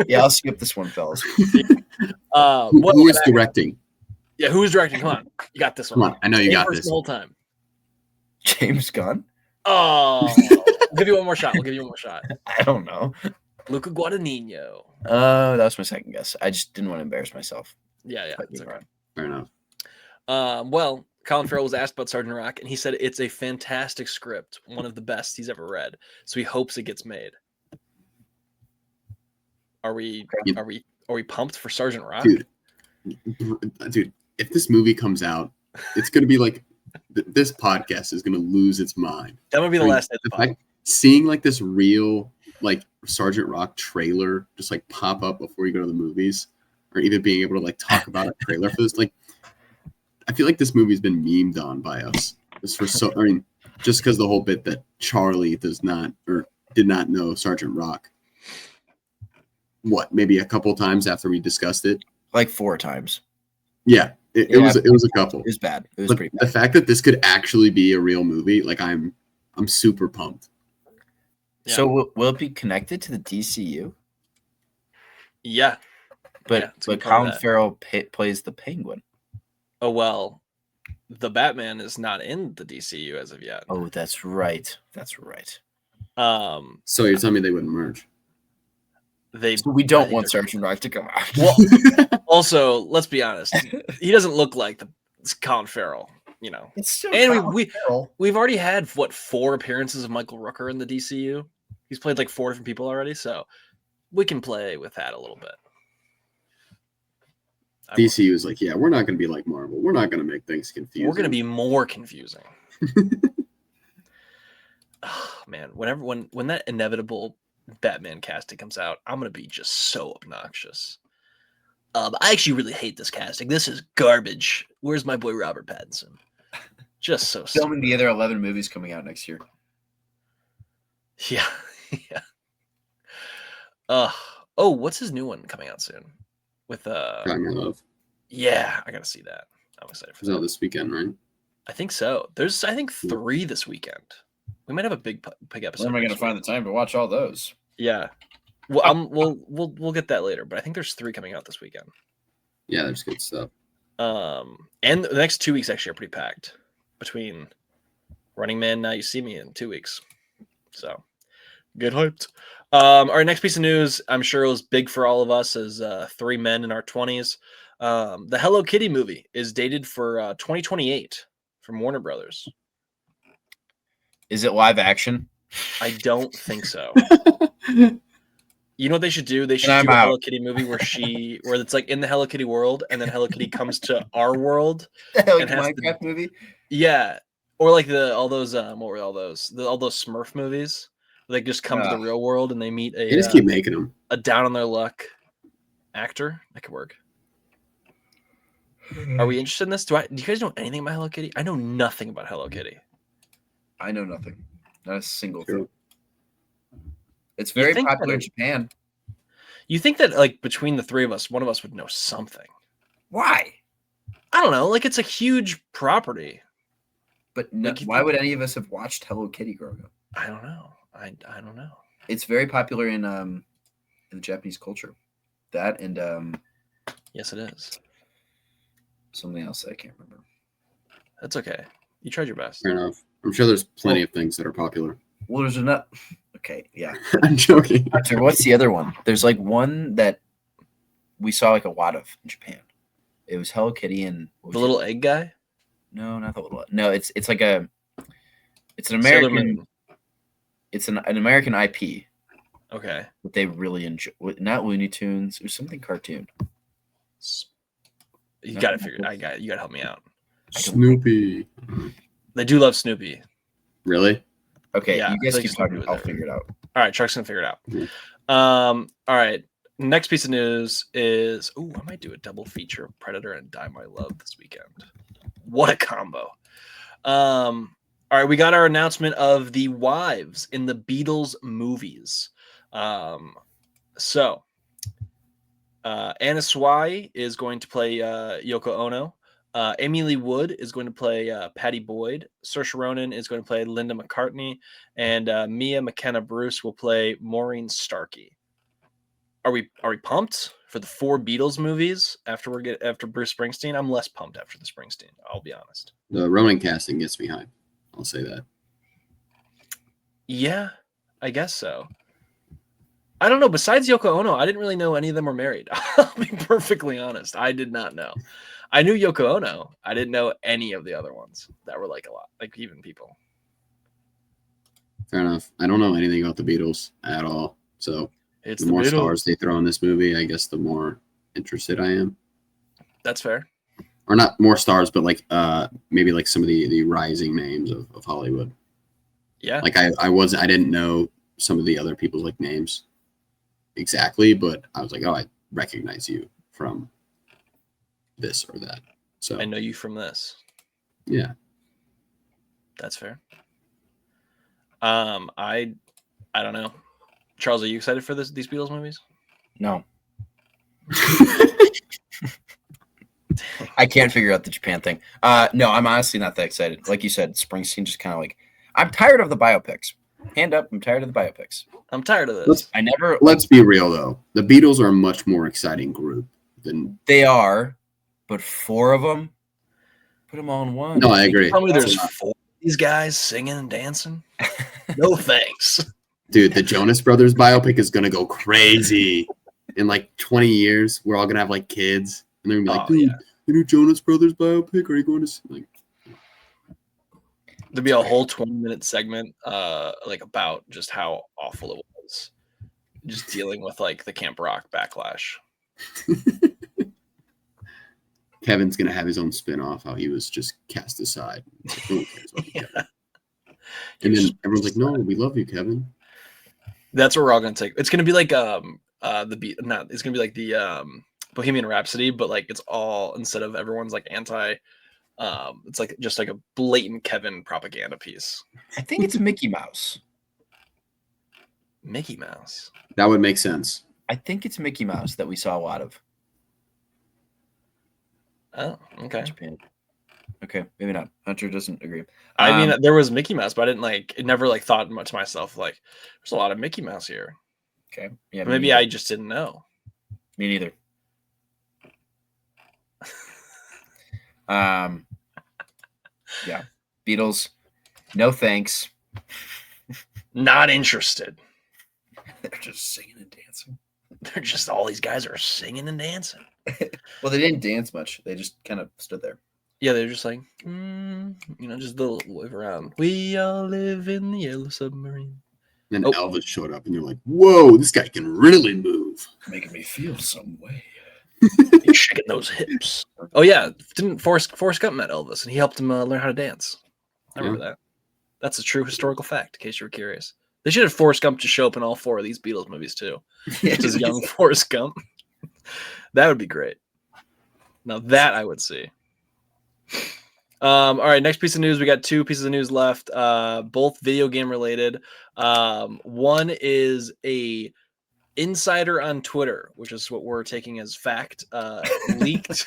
Yeah, I'll skip this one, fellas. Who is directing? Yeah, who is directing? Come on. You got this one. Come on. I know you got First this. the whole time. James Gunn? Oh, we'll give you one more shot. I don't know. Luca Guadagnino. That was my second guess. I just didn't want to embarrass myself. Yeah, it's okay. Fair enough. Well, Colin Farrell was asked about Sergeant Rock, and he said it's a fantastic script, one of the best he's ever read. So he hopes it gets made. Are we pumped for Sergeant Rock? Dude, if this movie comes out, it's gonna be like this podcast is gonna lose its mind. That would be the last day of the pod. Like, seeing like this real like Sergeant Rock trailer just like pop up before you go to the movies, or even being able to like talk about a trailer for this, like I feel like this movie's been memed on by us. Just because the whole bit that Charlie does not or did not know Sergeant Rock. What, maybe a couple times after we discussed it? Like 4 times. Yeah, it was a couple. It was bad. It was But pretty bad. the fact that this could actually be a real movie, like I'm super pumped. Yeah. So will it be connected to the DCU? Yeah. But it's a good part of Colin that. Farrell plays the Penguin. Oh, well, the Batman is not in the DCU as of yet. Oh, that's right. That's right. So you're telling me they wouldn't merge? So we don't want Sergeant Rock to come out. Well, also, let's be honest. He doesn't look like it's Colin Farrell, you know. It's still And Colin Farrell. we've already had 4 appearances of Michael Rooker in the DCU. He's played like 4 different people already, so we can play with that a little bit. DCU is like, yeah, we're not going to be like Marvel. We're not going to make things confusing. We're going to be more confusing. Oh, man, when that inevitable Batman casting comes out, I'm going to be just so obnoxious. I actually really hate this casting. This is garbage. Where's my boy Robert Pattinson? Just so Filming the other 11 movies coming out next year. Yeah. Yeah. Oh, what's his new one coming out soon? With Got My Love. Yeah, I gotta see that. I'm excited for It's out that. this weekend, right? I think so. There's 3 this weekend. We might have a big episode. When am I going to next find week. the time to watch all those? Yeah. Well, we'll get that later, but I think there's 3 coming out this weekend. Yeah, there's good stuff. And the next 2 weeks actually are pretty packed between Running Man, Now You See Me in 2 weeks. So get hyped. Our next piece of news, I'm sure it was big for all of us as 3 men in our 20s. The Hello Kitty movie is dated for 2028 from Warner Brothers. Is it live action? I don't think so. You know what they should do? They should And do I'm a out. Hello Kitty movie where it's like in the Hello Kitty world, and then Hello Kitty comes to our world. Like And has Minecraft movie? Yeah, or like all those what were all those Smurf movies? They just come to the real world and they meet They just keep making them. a down on their luck actor. That could work. Are we interested in this? Do you guys know anything about Hello Kitty? I know nothing about Hello Kitty. I know nothing. Not a single Sure. thing. It's very think popular in that- Japan. You think that like between the 3 of us, one of us would know something? Why? I don't know. Like it's a huge property. But no, Like, you why think- would any of us have watched Hello Kitty growing up? I don't know. I don't know. It's very popular in the Japanese culture. That and Yes, it is. Something else I can't remember. That's okay. You tried your best. Fair enough. I'm sure there's plenty of things that are popular. Well, there's enough. Okay, yeah. I'm joking. Hunter, what's the other one? There's like one that we saw like a lot of in Japan. It was Hello Kitty and The little egg guy? No, not the little. No, it's like it's an Sailor American. Moon. It's an American IP Okay. that they really enjoy. Not Looney Tunes. It was something cartoon. You got to figure it. You got to help me out. Snoopy. They do love Snoopy. Really? Okay, Yeah, you guys I keep think talking. Snoopy I'll was there. figure it out. All right, Chuck's gonna figure it out. Mhm. All right. Next piece of news is I might do a double feature of Predator and Die My Love this weekend. What a combo. All right, we got our announcement of the wives in the Beatles movies. So Anna Swai is going to play Yoko Ono. Amy Lee Wood is going to play Patty Boyd. Saoirse Ronan is going to play Linda McCartney, and Mia McKenna Bruce will play Maureen Starkey. Are we pumped for the 4 Beatles movies after Bruce Springsteen? I'm less pumped after the Springsteen. I'll be honest. The Roman casting gets me hyped. I'll say that. Yeah, I guess so. I don't know. Besides Yoko Ono, I didn't really know any of them were married. I'll be perfectly honest. I did not know. I knew Yoko Ono. I didn't know any of the other ones that were like a lot, like even people. Fair enough. I don't know anything about the Beatles at all. So It's the the more Beatles. stars they throw in this movie, I guess the more interested I am. That's fair. Or not more stars, but like maybe like some of the rising names of Hollywood. Yeah. Like I didn't know some of the other people's like names exactly, but I was like, oh, I recognize you from this or that. So I know you from this. yeah. That's fair. I don't know. Charles, are you excited for these Beatles movies? No. I can't figure out the Japan thing. No, I'm honestly not that excited. Like you said, Springsteen just kind of like, I'm tired of the biopics. Hand up, I'm tired of the biopics. I'm tired of this. Let's be real though. The Beatles are a much more exciting group than They are, but 4 of them, put them all in one. No, I agree. Tell me there's 4 of these guys singing and dancing? No thanks. Dude, the Jonas Brothers biopic is gonna go crazy. In like 20 years, we're all gonna have like kids, and they're gonna be like, dude, the new Jonas Brothers biopic, are you going to see? Like, There'd be a whole 20-minute segment like about just how awful it was. Just dealing with like the Camp Rock backlash. Kevin's gonna have his own spin-off, how he was just cast aside. Like, no one cares about you, Kevin. And then everyone's like, no, we love you, Kevin. That's what we're all gonna take. It's gonna be like it's gonna be like the Bohemian Rhapsody, but like it's all, instead of everyone's like anti, it's like just like a blatant Kevin propaganda piece. I think it's Mickey Mouse. Mickey Mouse. That would make sense. I think it's Mickey Mouse that we saw a lot of. Oh, okay. Japan. Okay, maybe not. Hunter doesn't agree. I mean, there was Mickey Mouse, but I didn't never thought much to myself like, there's a lot of Mickey Mouse here. Okay, yeah. Maybe I just didn't know. Me neither. Yeah. Beatles, no thanks. Not interested. They're just singing and dancing. They're just, all these guys are singing and dancing. Well, they didn't dance much. They just kind of stood there. Yeah, they're just like, just a little wave around. We all live in the yellow submarine. Then Elvis showed up, and you're like, whoa, this guy can really move. Making me feel some way. He's shaking those hips. Oh yeah, didn't Forrest Gump met Elvis, and he helped him learn how to dance. I remember that. That's a true historical fact, in case you were curious. They should have Forrest Gump to show up in all 4 of these Beatles movies too. Just as young Forrest Gump. That would be great. Now that I would see. All right, next piece of news. We got 2 pieces of news left, both video game related. One is a insider on Twitter, which is what we're taking as fact, leaked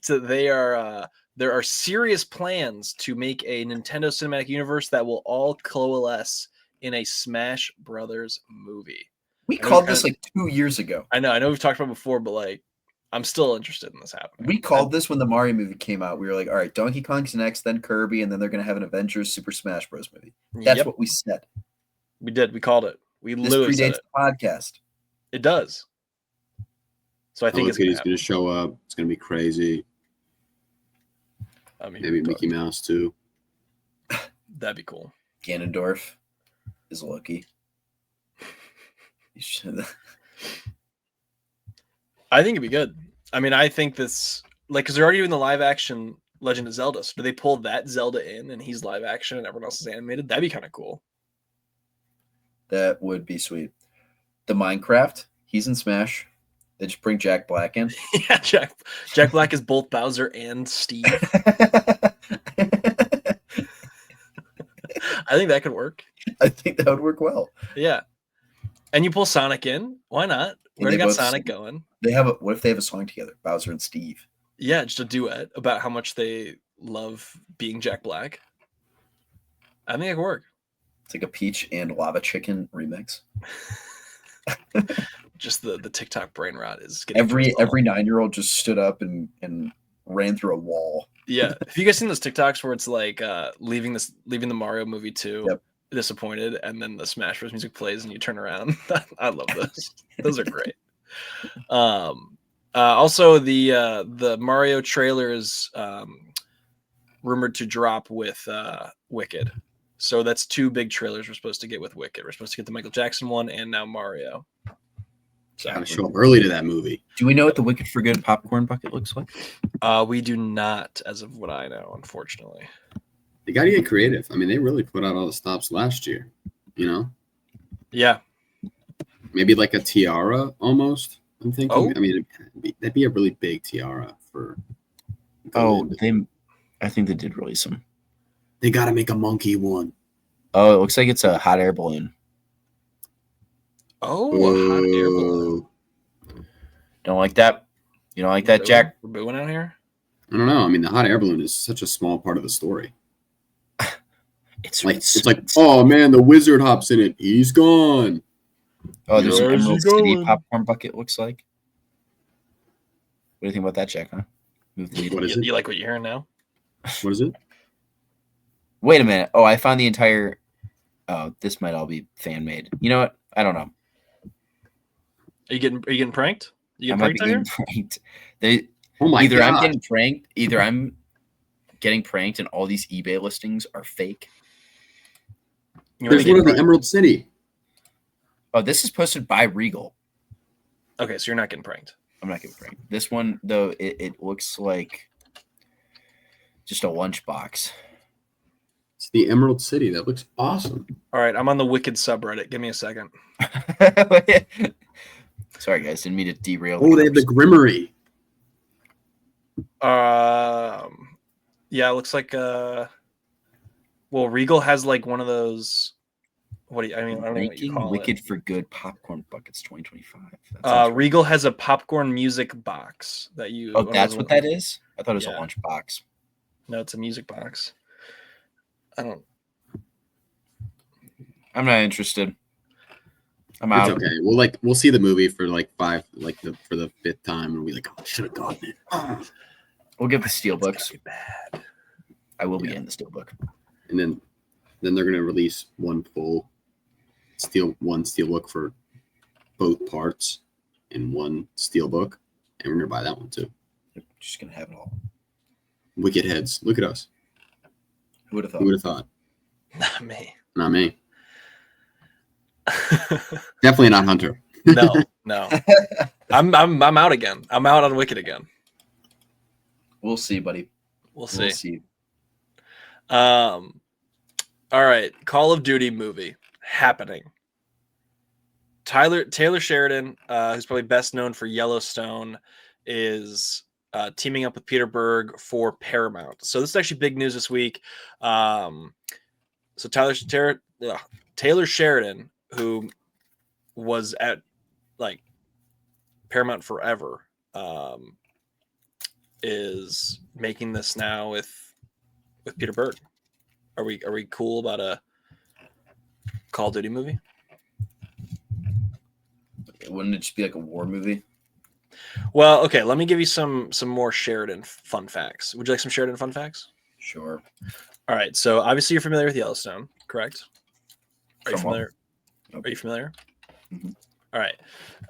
that there are serious plans to make a Nintendo Cinematic Universe that will all coalesce in a Smash Brothers movie. We called this like 2 years ago. I know we've talked about it before, but like, I'm still interested in this happening. We called this when the Mario movie came out. We were like, all right, Donkey Kong's next, then Kirby, and then they're going to have an Avengers Super Smash Bros. Movie. That's Yep. what we said. We did. We called it. We This literally said predates it. the podcast. It does. So I think it's he's going to show up. It's going to be crazy. I mean, Maybe Mickey Mouse too. that'd be cool. Ganondorf is Loki. You should. I think it'd be good. I mean, I think this, like, because they're already doing the live action Legend of Zelda. So do they pull that Zelda in and he's live action and everyone else is animated? That'd be kind of cool. That would be sweet. The Minecraft, he's in Smash. They just bring Jack Black in. Yeah, Jack Black is both Bowser and Steve. I think that could work. I think that would work well. Yeah. And you pull Sonic in. Why not? We already got Sonic going. What if they have a song together? Bowser and Steve. Yeah, just a duet about how much they love being Jack Black. I think it could work. It's like a Peach and Lava Chicken remix. Just the TikTok brain rot is getting Every 9-year-old just stood up and ran through a wall. Yeah. Have you guys seen those TikToks where it's like leaving the Mario movie 2 Yep. disappointed, and then the Smash Bros music plays and you turn around? I love those. Those are great. Also the Mario trailer is rumored to drop with Wicked. So that's 2 big trailers we're supposed to get with Wicked. We're supposed to get the Michael Jackson one and now Mario. So Gotta show up early to that movie. Do we know what the Wicked for Good popcorn bucket looks like? We do not, as of what I know, unfortunately. They got to get creative. I mean, they really put out all the stops last year. You know? Yeah. Maybe like a tiara almost. I'm thinking. Oh. I mean, that'd be a really big tiara for. I think they did release them. They got to make a monkey one. Oh, it looks like it's a hot air balloon. Oh, a hot air balloon. Don't like that? You don't like that, Jack? We're booing out here? I don't know. I mean, the hot air balloon is such a small part of the story. It's like, oh man, the wizard hops in it. He's gone. Oh, there's an Where's he Emerald City going? popcorn bucket, looks like. What do you think about that, Jack? Huh? Move the needle. What is it? You like what you're hearing now? What is it? Wait a minute. Oh, I found the entire. Oh, this might all be fan made. You know what? I don't know. Are you getting pranked? You I getting might be pranked out here? getting pranked. They Oh my either god! I'm getting pranked, either I'm getting pranked, and all these eBay listings are fake. You There's wanna one get of the pranked? Emerald City. Oh, this is posted by Regal. Okay, so you're not getting pranked. I'm not getting pranked. This one though, it looks like just a lunchbox. It's the Emerald City. That looks awesome. All right, I'm on the Wicked subreddit. Give me a second. Sorry, guys, didn't mean to derail. Oh, they have the Grimmery. Yeah, it looks like well, Regal has like one of those. What do you? I mean, I don't know what you Making call Wicked it. for Good popcorn buckets 2025. That sounds Regal has a popcorn music box that you. Oh, that's what that is? I thought it was Yeah. a lunchbox. No, it's a music box. I'm not interested. I'm It's out. okay. We'll see the movie for for the 5th time, and we'll be like, oh, I should have gotten it. Oh. We'll get the steelbooks. bad. I will be getting the steelbook. And then they're gonna release one steelbook for both parts and one steelbook, and we're gonna buy that one too. Just gonna have it all. Wicked heads. Look at us. Who would have thought? Who would have thought? Not me. Not me. Definitely not Hunter. No. I'm out again. I'm out on Wicked again. We'll see, buddy. We'll We'll see. see. All right, Call of Duty movie happening. Taylor Sheridan, who's probably best known for Yellowstone, is teaming up with Peter Berg for Paramount. So this is actually big news this week. So Taylor Sheridan, who was at Paramount forever, is making this now with Peter Berg. Are we cool about a Call of Duty movie? Wouldn't it just be like a war movie? Well, okay. Let me give you some more Sheridan fun facts. Would you like some Sheridan fun facts? Sure. All right. So obviously you're familiar with Yellowstone, correct? Are you Somewhat. familiar? Nope. Are you familiar? Mhm. All right.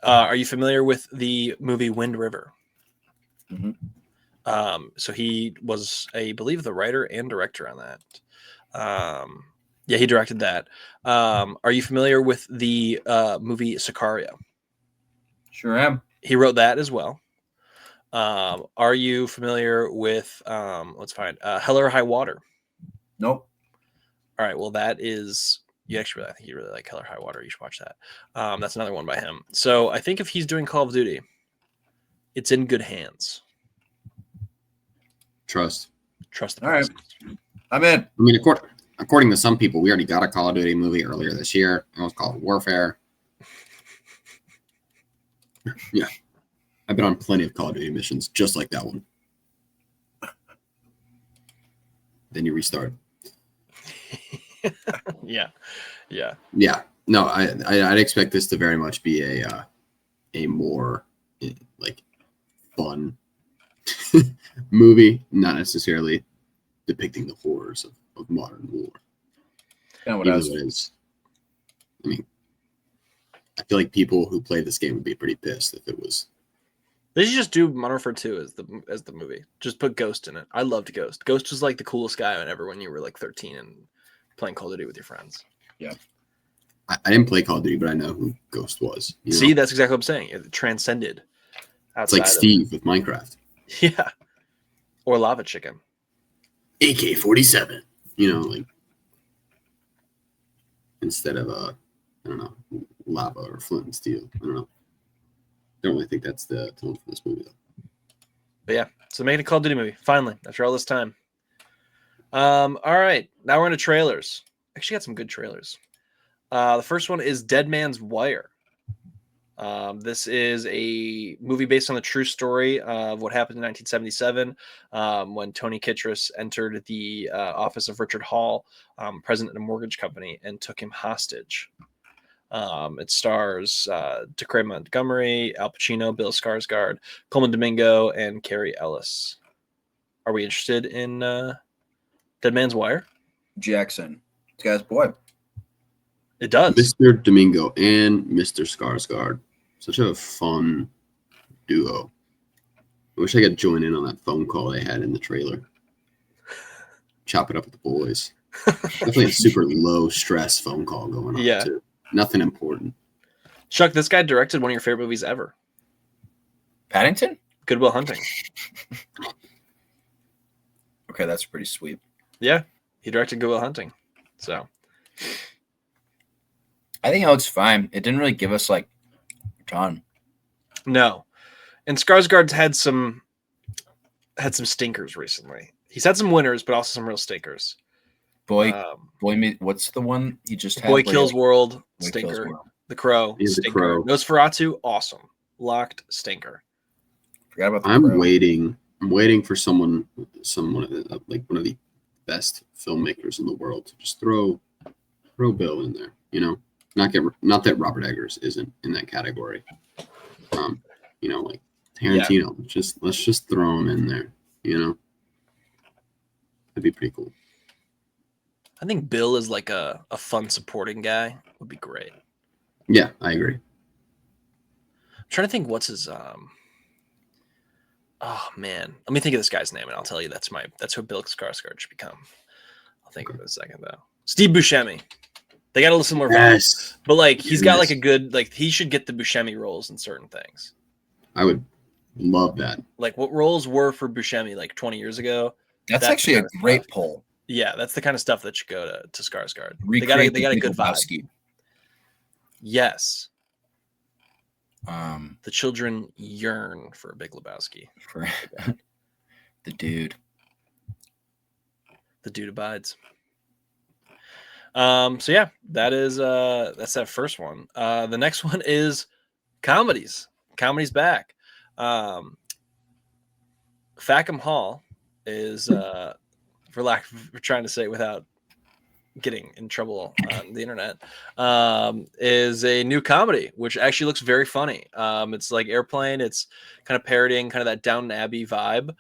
Are you familiar with the movie Wind River? Mhm. So he was, I believe, the writer and director on that. Yeah, he directed that. Are you familiar with the movie Sicario? Sure am. He wrote that as well. Are you familiar with let's find Hell or High Water? Nope. All right, well that is you actually I think you really like Hell or High Water. You should watch that. That's another one by him. So I think if he's doing Call of Duty, it's in good hands. Trust. Trust the All right. process. I'm in. I mean, according to some people, we already got a Call of Duty movie earlier this year. It was called Warfare. Yeah. I've been on plenty of Call of Duty missions just like that one. Then you restart. Yeah. Yeah. No, I'd expect this to very much be a more like fun movie, not necessarily depicting the horrors of modern war. Yeah, what Even else? though it is, I mean, I feel like people who play this game would be pretty pissed if it was. They should just do Modern Warfare 2 as the movie. Just put Ghost in it. I loved Ghost. Ghost was like the coolest guy ever when you were like 13 and playing Call of Duty with your friends. Yeah. I didn't play Call of Duty, but I know who Ghost was. You know? See, that's exactly what I'm saying. It transcended. It's like Steve with Minecraft. Yeah. Or Lava Chicken. AK-47. You know, like instead of I don't know, lava or flint and steel. I don't know. Don't really think that's the tone for this movie though. But yeah, so making a Call of Duty movie finally after all this time. All right, now we're into trailers. Actually, got some good trailers. The first one is Dead Man's Wire. This is a movie based on the true story of what happened in 1977 when Tony Kittredge entered the office of Richard Hall, president of a mortgage company, and took him hostage. It stars Decre Montgomery, Al Pacino, Bill Skarsgård, Coleman Domingo, and Carrie Ellis. Are we interested in Dead Man's Wire? Jackson. This guy's boy. It does. Mr. Domingo and Mr. Skarsgård. Such a fun duo. I wish I could join in on that phone call they had in the trailer. Chop it up with the boys. Definitely a super low stress phone call going on. Yeah. Too. Nothing important. Chuck, this guy directed one of your favorite movies ever. Paddington? Good Will Hunting. Okay, that's pretty sweet. Yeah, he directed Good Will Hunting. So I think it looks fine. It didn't really give us like a ton. no, and Skarsgård's had some stinkers recently. He's had some winners, but also some real stinkers. Boy, what's the one he just had? Boy Kills World, Boy stinker. Kills World. The Crow, He is The stinker. Crow. Nosferatu, awesome. Locked, stinker. Forgot about the I'm Crow. waiting for someone like one of the best filmmakers in the world to just throw Bill in there. You know, not that Robert Eggers isn't in that category. You know, like Tarantino. Yeah. Let's just throw him in there. You know, that'd be pretty cool. I think Bill is like a fun supporting guy. Would be great. Yeah, I agree. I'm trying to think what's his oh man. Let me think of this guy's name and I'll tell you that's who Bill Skarsgård should become. I'll think of it in a second though. Steve Buscemi. They got a similar Yes. But like he's got like a good he should get the Buscemi roles in certain things. I would love that. Like what roles were for Buscemi like 20 years ago. That's actually a great poll. Yeah, that's the kind of stuff that should go to Skarsgård. Recreate they got a good vibe. Lebowski. Yes. The children yearn for a Big Lebowski. For the dude. The dude abides. So yeah, that's that first one. The next one is comedies. Comedy's back. Fackham Hall is for trying to say it without getting in trouble on the internet, is a new comedy, which actually looks very funny. It's like Airplane. It's kind of parodying kind of that Downton Abbey vibe.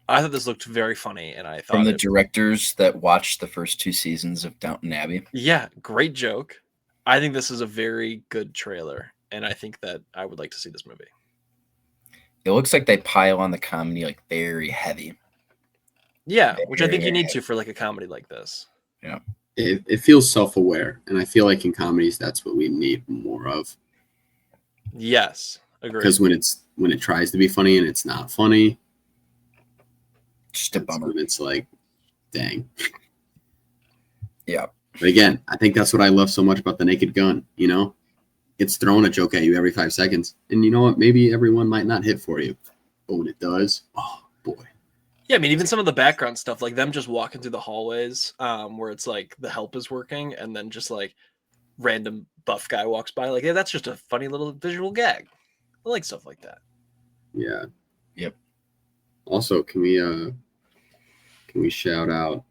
I thought this looked very funny, and I thought From the directors that watched the first 2 seasons of Downton Abbey. Yeah, great joke. I think this is a very good trailer, and I think that I would like to see this movie. It looks like they pile on the comedy like very heavy. Yeah, which I think you need to for like a comedy like this. Yeah. It feels self-aware, and I feel like in comedies that's what we need more of. Yes, agree. Because when it tries to be funny and it's not funny, just a bummer. It's like, dang. Yeah. But again, I think that's what I love so much about The Naked Gun. You know, it's throwing a joke at you every 5 seconds, and you know what? Maybe everyone might not hit for you, but when it does, oh boy. Yeah, I mean, even some of the background stuff, like them just walking through the hallways, where it's like the help is working, and then just like random buff guy walks by, like, yeah, that's just a funny little visual gag. I like stuff like that. Yeah. Yep. Also, can we shout out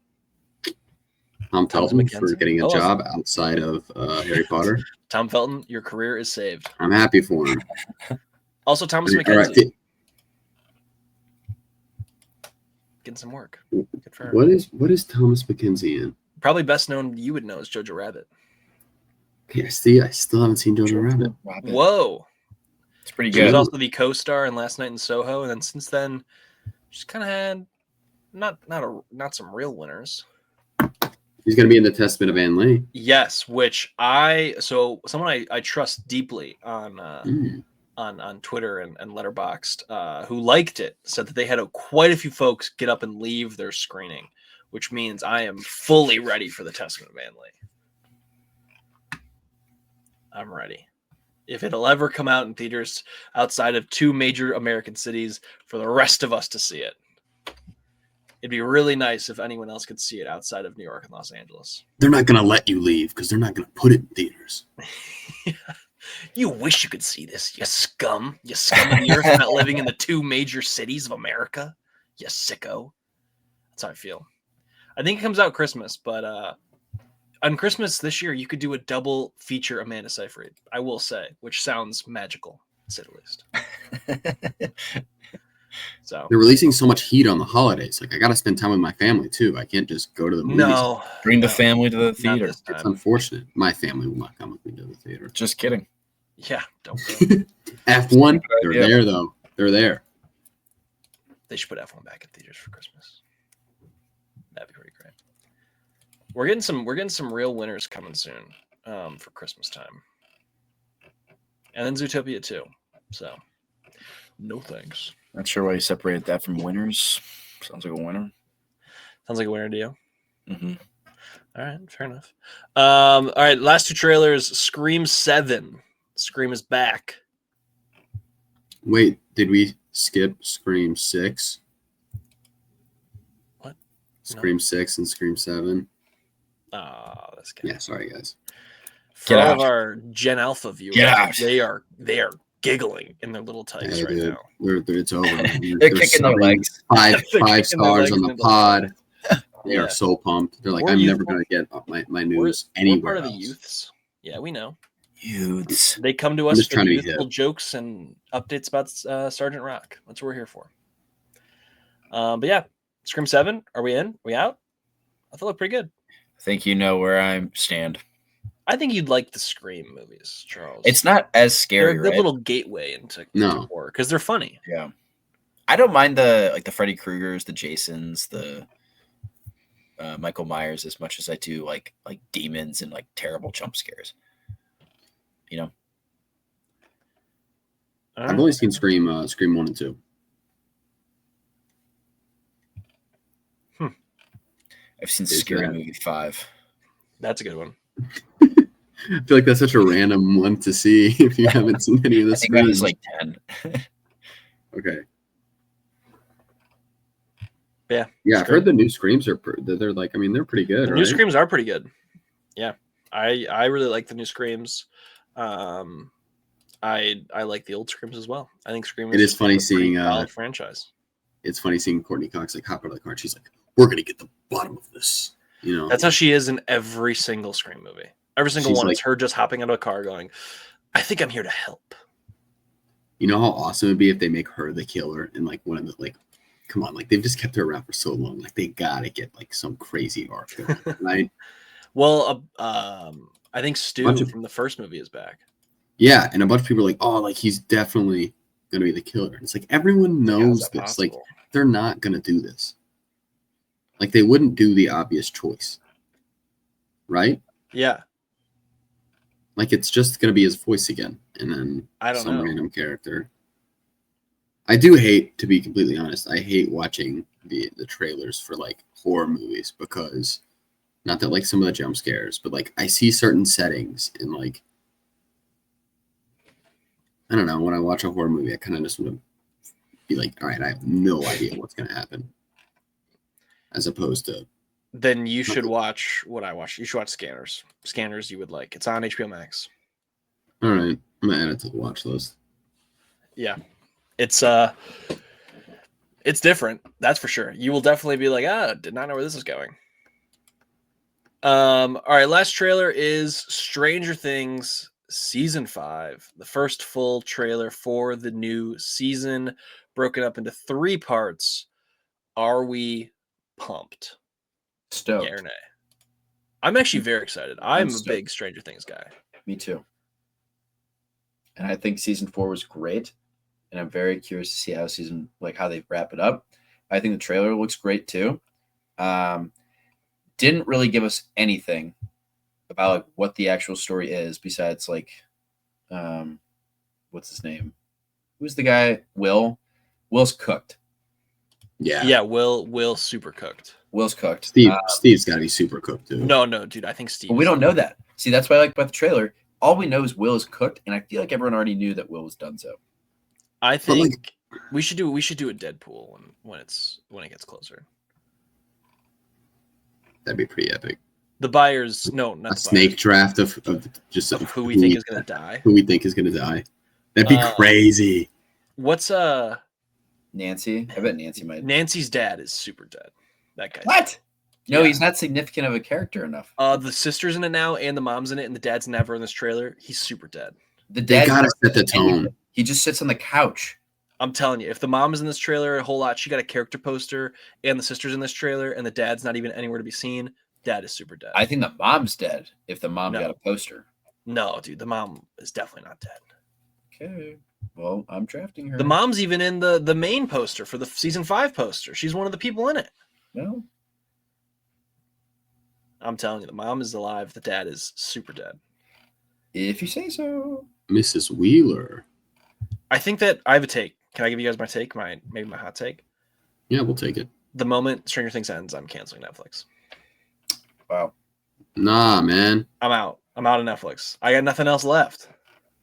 Tom Felton for getting a job outside of Harry Potter? Tom Felton, your career is saved. I'm happy for him. Also, Thomas McKenzie. Right. Getting some work. Good for her. What is Thomas McKenzie in? Probably best known, you would know, is Jojo Rabbit. Yeah, see, I still haven't seen Jojo Rabbit. Whoa. It's pretty She good. was also the co-star in Last Night in Soho, and then since then, she's kind of had not some real winners. He's going to be in The Testament of Anne Lee. Yes, which someone I trust deeply on Twitter and Letterboxd, who liked it, said that they had quite a few folks get up and leave their screening, which means I am fully ready for The Testament of Anne Lee. I'm ready. If it'll ever come out in theaters outside of 2 major American cities for the rest of us to see it. It'd be really nice if anyone else could see it outside of New York and Los Angeles. They're not going to let you leave because they're not going to put it in theaters. You wish you could see this, you scum. You scum of the earth, not living in the 2 major cities of America. You sicko. That's how I feel. I think it comes out Christmas, but on Christmas this year, you could do a double feature Amanda Seyfried, I will say, which sounds magical, to say the least. So they're releasing so much heat on the holidays. Like, I got to spend time with my family too. I can't just go to the movies. No, bring the family to the theater. It's unfortunate. My family will not come with me to the theater. Just kidding. Yeah, don't. F1, they're there though. They're there. They should put F1 back in theaters for Christmas. That'd be pretty great. We're getting some real winners coming soon for Christmas time, and then Zootopia 2. So, no thanks. Not sure why you separated that from winners. Sounds like a winner. Sounds like a winner to you. Mm-hmm. All right, fair enough. All right, last 2 trailers. Scream 7. Scream is back. Wait, did we skip Scream 6? What? Scream 6 and Scream 7? Oh, that's good. Yeah, sorry guys. For all of our Gen Alpha viewers, they are giggling in their little tights now. It's over. They're kicking their legs. 5 stars on the pod. They are so pumped. They're like, I'm never going to get my news anywhere. We're part of the else. Youths. Yeah, we know. Youths. They come to us for youthful jokes and updates about Sergeant Rock. That's what we're here for. But yeah, Scream 7. Are we in? Are we out? I thought it looked pretty good. I think you know where I stand. I think you'd like the Scream movies, Charles. It's not as scary, they're a right? little gateway into horror because they're funny. Yeah, I don't mind the Freddy Kruegers, the Jasons, the Michael Myers as much as I do like demons and like terrible jump scares. You know, I've only seen Scream 1 and 2. I've seen Scary Movie 5. That's a good one. I feel like that's such a random one to see if you haven't seen any of the Screams. I was like 10. Okay. Yeah. Yeah, I've heard the new Screams they're like, I mean, they're pretty good. The new Screams are pretty good. Yeah. I really like the new Screams. I like the old Screams as well. I think Scream is funny seeing franchise. It's funny seeing Courtney Cox like hop out of the car and she's like, we're gonna get the bottom of this. You know, That's how she is in every single Scream movie. Every single She's one like- is her just hopping into a car going, I think I'm here to help. you know how awesome it'd be if they make her the killer and like one of the like, come on, like they've just kept her around for so long. Like they gotta get like some crazy arc going, right? Well, I think Stu Bunch of- from the first movie is back. Yeah, and a bunch of people are like, oh, like he's definitely gonna be the killer. It's like everyone How's knows that this. possible? Like they're not gonna do this. Like they wouldn't do the obvious choice, right? Yeah. Like it's just gonna be his voice again, and then I don't some know. random character. I do hate, to be completely honest, I hate watching the trailers for like horror movies because not that like some of the jump scares, but like I see certain settings and like I don't know, when I watch a horror movie, I kind of just want to be like, all right, I have no idea what's gonna happen. As opposed to Then you should watch what I watch. You should watch Scanners. Scanners you would like. It's on HBO Max. all right, I'm gonna add it to the watch list. Yeah. It's different, that's for sure. You will definitely be like, did not know where this is going. All right, last trailer is Stranger Things Season 5, the first full trailer for the new season, broken up into 3 parts. Are we pumped? Stoked. Yeah or nay? I'm actually very excited. I'm a stoked. big Stranger Things guy. Me too. And I think season 4 was great. And I'm very curious to see how they wrap it up. I think the trailer looks great too. Didn't really give us anything about like what the actual story is besides like, what's his name? Who's the guy? Will. Will's cooked. Yeah, Will super cooked. Will's cooked. Steve's got to be super cooked too. No, dude, I think Steve. But we don't know that. See, that's what I like about the trailer. All we know is Will is cooked, and I feel like everyone already knew that Will was done so. I think we should do a Deadpool when it gets closer. That'd be pretty epic. The buyers, no, not A the snake buyers, draft of just of who we think is gonna die. Who we think is gonna die. That'd be crazy. What's Nancy? I bet Nancy might. Nancy's dad is super dead. That guy. What? No, Yeah. he's not significant of a character enough. The sister's in it now, and the mom's in it, and the dad's never in this trailer. He's super dead. The They dad gotta set the tone. He just sits on the couch. I'm telling you, if the mom is in this trailer a whole lot, she got a character poster, and the sister's in this trailer, and the dad's not even anywhere to be seen. Dad is super dead. I think the mom's dead if the mom No. got a poster. No, dude, the mom is definitely not dead. Okay. Well, I'm drafting her. The mom's even in the main poster for the season 5 poster. She's one of the people in it. No. I'm telling you, the mom is alive. The dad is super dead. If you say so. Mrs. Wheeler. I think that I have a take. Can I give you guys my take? Maybe my hot take. Yeah, we'll take it. The moment Stranger Things ends, I'm canceling Netflix. Wow. Nah, man. I'm out. I'm out of Netflix. I got nothing else left.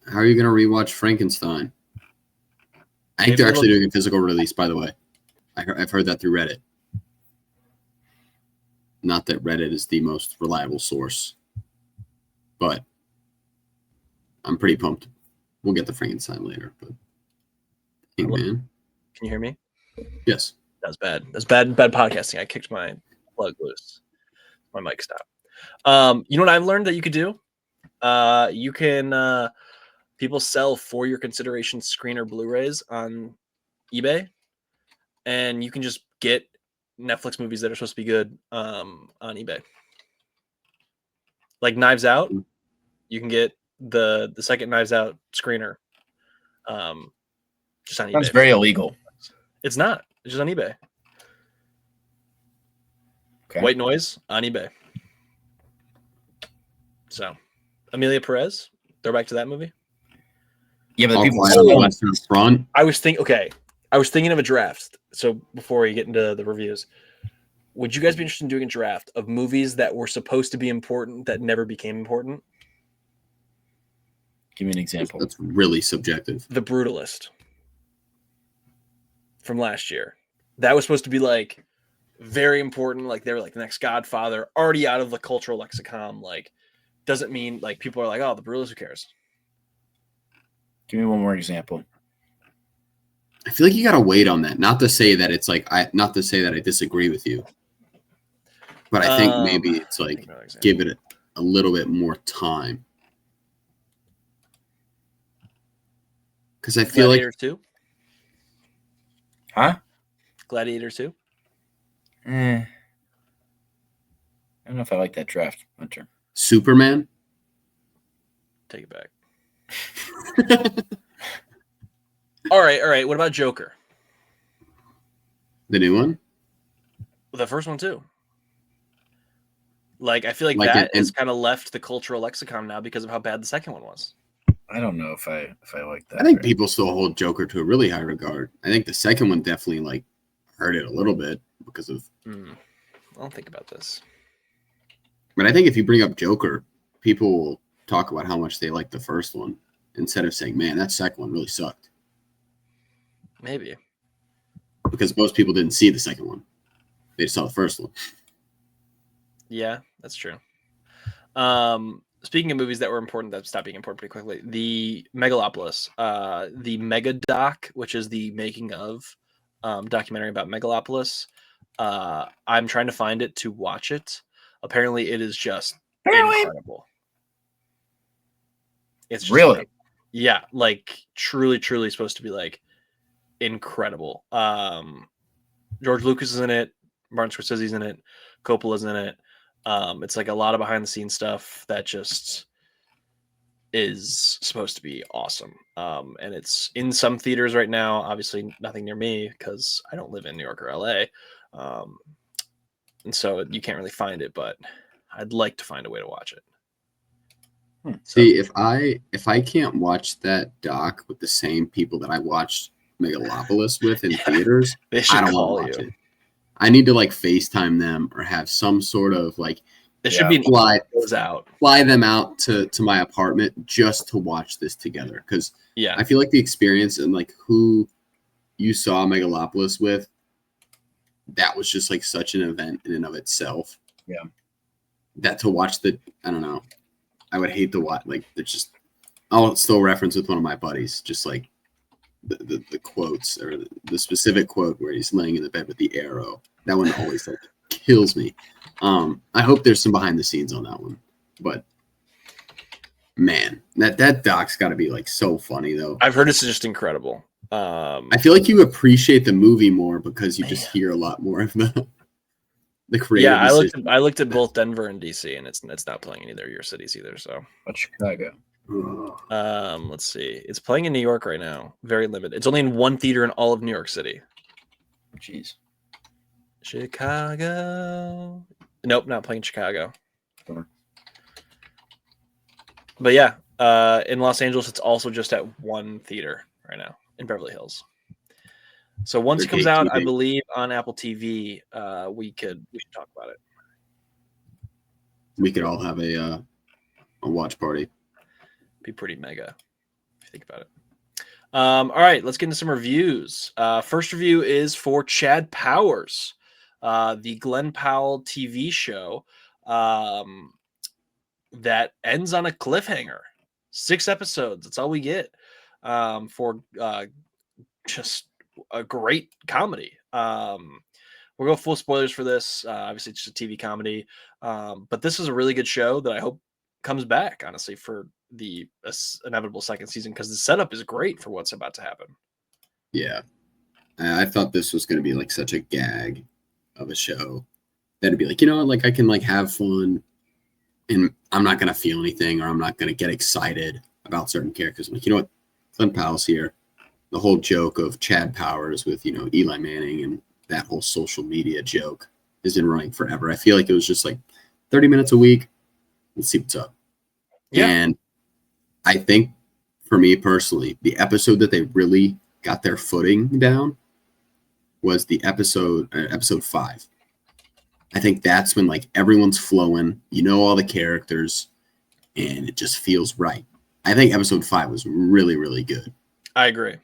How are you gonna rewatch Frankenstein? I think Maybe they're actually we'll- doing a physical release, by the way. I've heard that through Reddit. Not that Reddit is the most reliable source, but I'm pretty pumped. We'll get the Frankenstein later, but hey, man. Can you hear me? Yes. That was bad. That's bad podcasting. I kicked my plug loose. My mic stopped. You know what I've learned that you could do? You can people sell for your consideration screener Blu-rays on eBay, and you can just get Netflix movies that are supposed to be good on eBay. Like Knives Out, you can get the second Knives Out screener just on eBay. Sounds very illegal. It's not. It's just on eBay. Okay. White Noise on eBay. So, Amelia Perez, throw back to that movie. Yeah, but the All people Quiet on the Western Front. I was thinking of a draft. So before we get into the reviews, would you guys be interested in doing a draft of movies that were supposed to be important that never became important? Give me an example. That's really subjective. The Brutalist from last year. That was supposed to be like very important. Like they were like the next Godfather, already out of the cultural lexicon. Like doesn't mean like people are like, oh, The Brutalist, who cares? Give me one more example. I feel like you gotta wait on that. Not to say that it's like not to say that I disagree with you. But I think maybe it's like give it a little bit more time. Because I feel Gladiator 2? Huh? Gladiator 2? I don't know if I like that draft, Hunter. Superman? Take it back. All right. What about Joker? The new one? The first one too. Like, I feel like Like that has kind of left the cultural lexicon now because of how bad the second one was. I don't know if I like that. I think people still hold Joker to a really high regard. I think the second one definitely like hurt it a little bit because of. I'll think about this. But I think if you bring up Joker, people will talk about how much they like the first one instead of saying, "Man, that second one really sucked." Maybe because most people didn't see the second one; they just saw the first one. Yeah, that's true. Speaking of movies that were important that stopped being important pretty quickly, the Megalopolis, the Mega Doc, which is the making of documentary about Megalopolis. I'm trying to find it to watch it. Apparently, it is just incredible. It's just really, incredible. Yeah, like truly supposed to be like incredible. George Lucas is in it. Martin Scorsese's in it. Coppola's in it. It's like a lot of behind the scenes stuff that just is supposed to be awesome. And it's in some theaters right now, obviously nothing near me because I don't live in New York or LA. And so you can't really find it, but I'd like to find a way to watch it. See, if I can't watch that doc with the same people that I watched Megalopolis with in theaters, I don't want to watch it. I need to like FaceTime them or have some sort of like it should be fly them out to my apartment just to watch this together. Because I feel like the experience and like who you saw Megalopolis with, that was just like such an event in and of itself. Yeah. That to watch I don't know. I would hate to watch like it's just I'll still reference with one of my buddies, just like the quotes or the specific quote where he's laying in the bed with the arrow. That one always like kills me. I hope there's some behind the scenes on that one, but man, that doc's got to be like so funny though. I've heard it's just incredible. I feel like you appreciate the movie more because you just hear a lot more of the creative. Yeah, I looked at both Denver and DC, and it's not playing in either of your cities either. So, but Chicago. Let's see. It's playing in New York right now. Very limited. It's only in one theater in all of New York City. Jeez. Chicago. Nope, not playing Chicago. Sure. But yeah, in Los Angeles, it's also just at one theater right now in Beverly Hills. So once it comes out, I believe on Apple TV, we could talk about it. We could all have a watch party. Be pretty mega if you think about it. All right, let's get into some reviews. First review is for Chad Powers, the Glenn Powell TV show that ends on a cliffhanger. 6 episodes. That's all we get for just a great comedy. We'll go full spoilers for this. Obviously, it's just a TV comedy. But this is a really good show that I hope comes back, honestly, for the inevitable second season because the setup is great for what's about to happen. Yeah. I thought this was going to be like such a gag of a show that'd be like, you know, like I can like have fun and I'm not going to feel anything or I'm not going to get excited about certain characters. I'm like, you know what? Glenn Powell's here. The whole joke of Chad Powers with, you know, Eli Manning and that whole social media joke has been running forever. I feel like it was just like 30 minutes a week. Let's see what's up. Yeah. And I think for me personally, the episode that they really got their footing down was the episode 5. I think that's when like everyone's flowing, you know, all the characters and it just feels right. I think episode 5 was really, really good. I agree.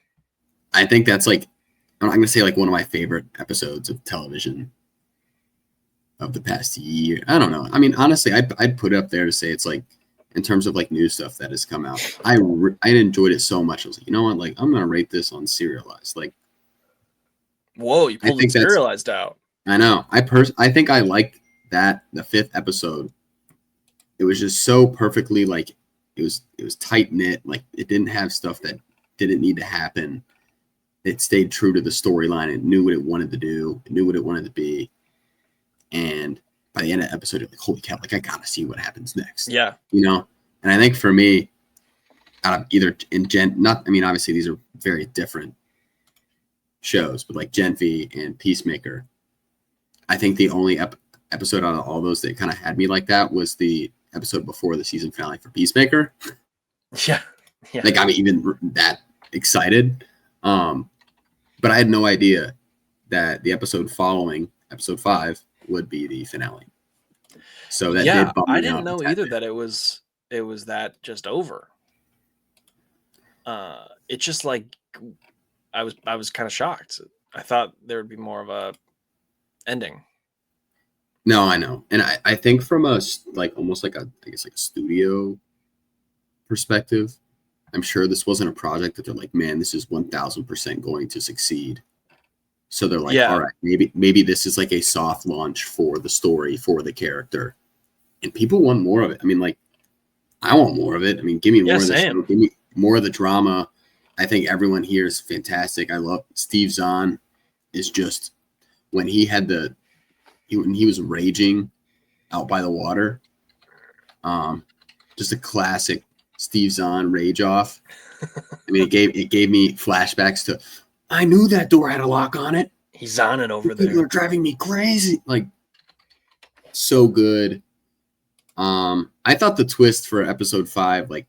I think that's like, I'm going to say like one of my favorite episodes of television of the past year. I don't know. I mean, honestly, I'd put it up there to say it's like, in terms of like new stuff that has come out, I enjoyed it so much. I was like, you know what? Like, I'm going to rate this on Serialized. Like, whoa, you pulled it Serialized out. I know. I think I like the fifth episode, it was just so perfectly like it was tight knit. Like it didn't have stuff that didn't need to happen. It stayed true to the storyline. It knew what it wanted to do. It knew what it wanted to be. And by the end of the episode, you're like, holy cow, like I gotta see what happens next. Yeah. You know? And I think for me, out of either obviously these are very different shows, but like Gen V and Peacemaker, I think the only episode out of all those that kind of had me like that was the episode before the season finale for Peacemaker. Yeah. Yeah. Like I'm even that excited. But I had no idea that the episode following episode 5 would be the finale. So that did bump me I didn't out know a tad either bit. that it was that just over. It's just like I was kind of shocked. I thought there would be more of a ending. No, I know. And I think from a like almost like a studio perspective, I'm sure this wasn't a project that they're like, man, this is 1000% going to succeed. So they're like, all right, maybe this is like a soft launch for the story, for the character. And people want more of it. I mean, like, I want more of it. I mean, give me more of this. Give me more of the drama. I think everyone here is fantastic. I love Steve Zahn is just when he was raging out by the water. Just a classic Steve Zahn rage off. I mean, it gave me flashbacks to, I knew that door had a lock on it. He's on it over there. People are driving me crazy. Like, so good. I thought the twist for episode 5, like,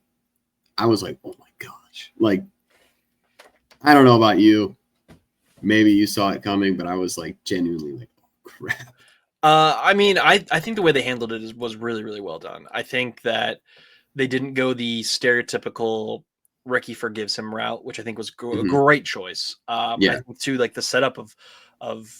I was like, oh my gosh. Like, I don't know about you. Maybe you saw it coming, but I was like genuinely like, oh crap. I mean, I think the way they handled it was really, really well done. I think that they didn't go the stereotypical Ricky forgives him route, which I think was a great choice. I think too, like the setup of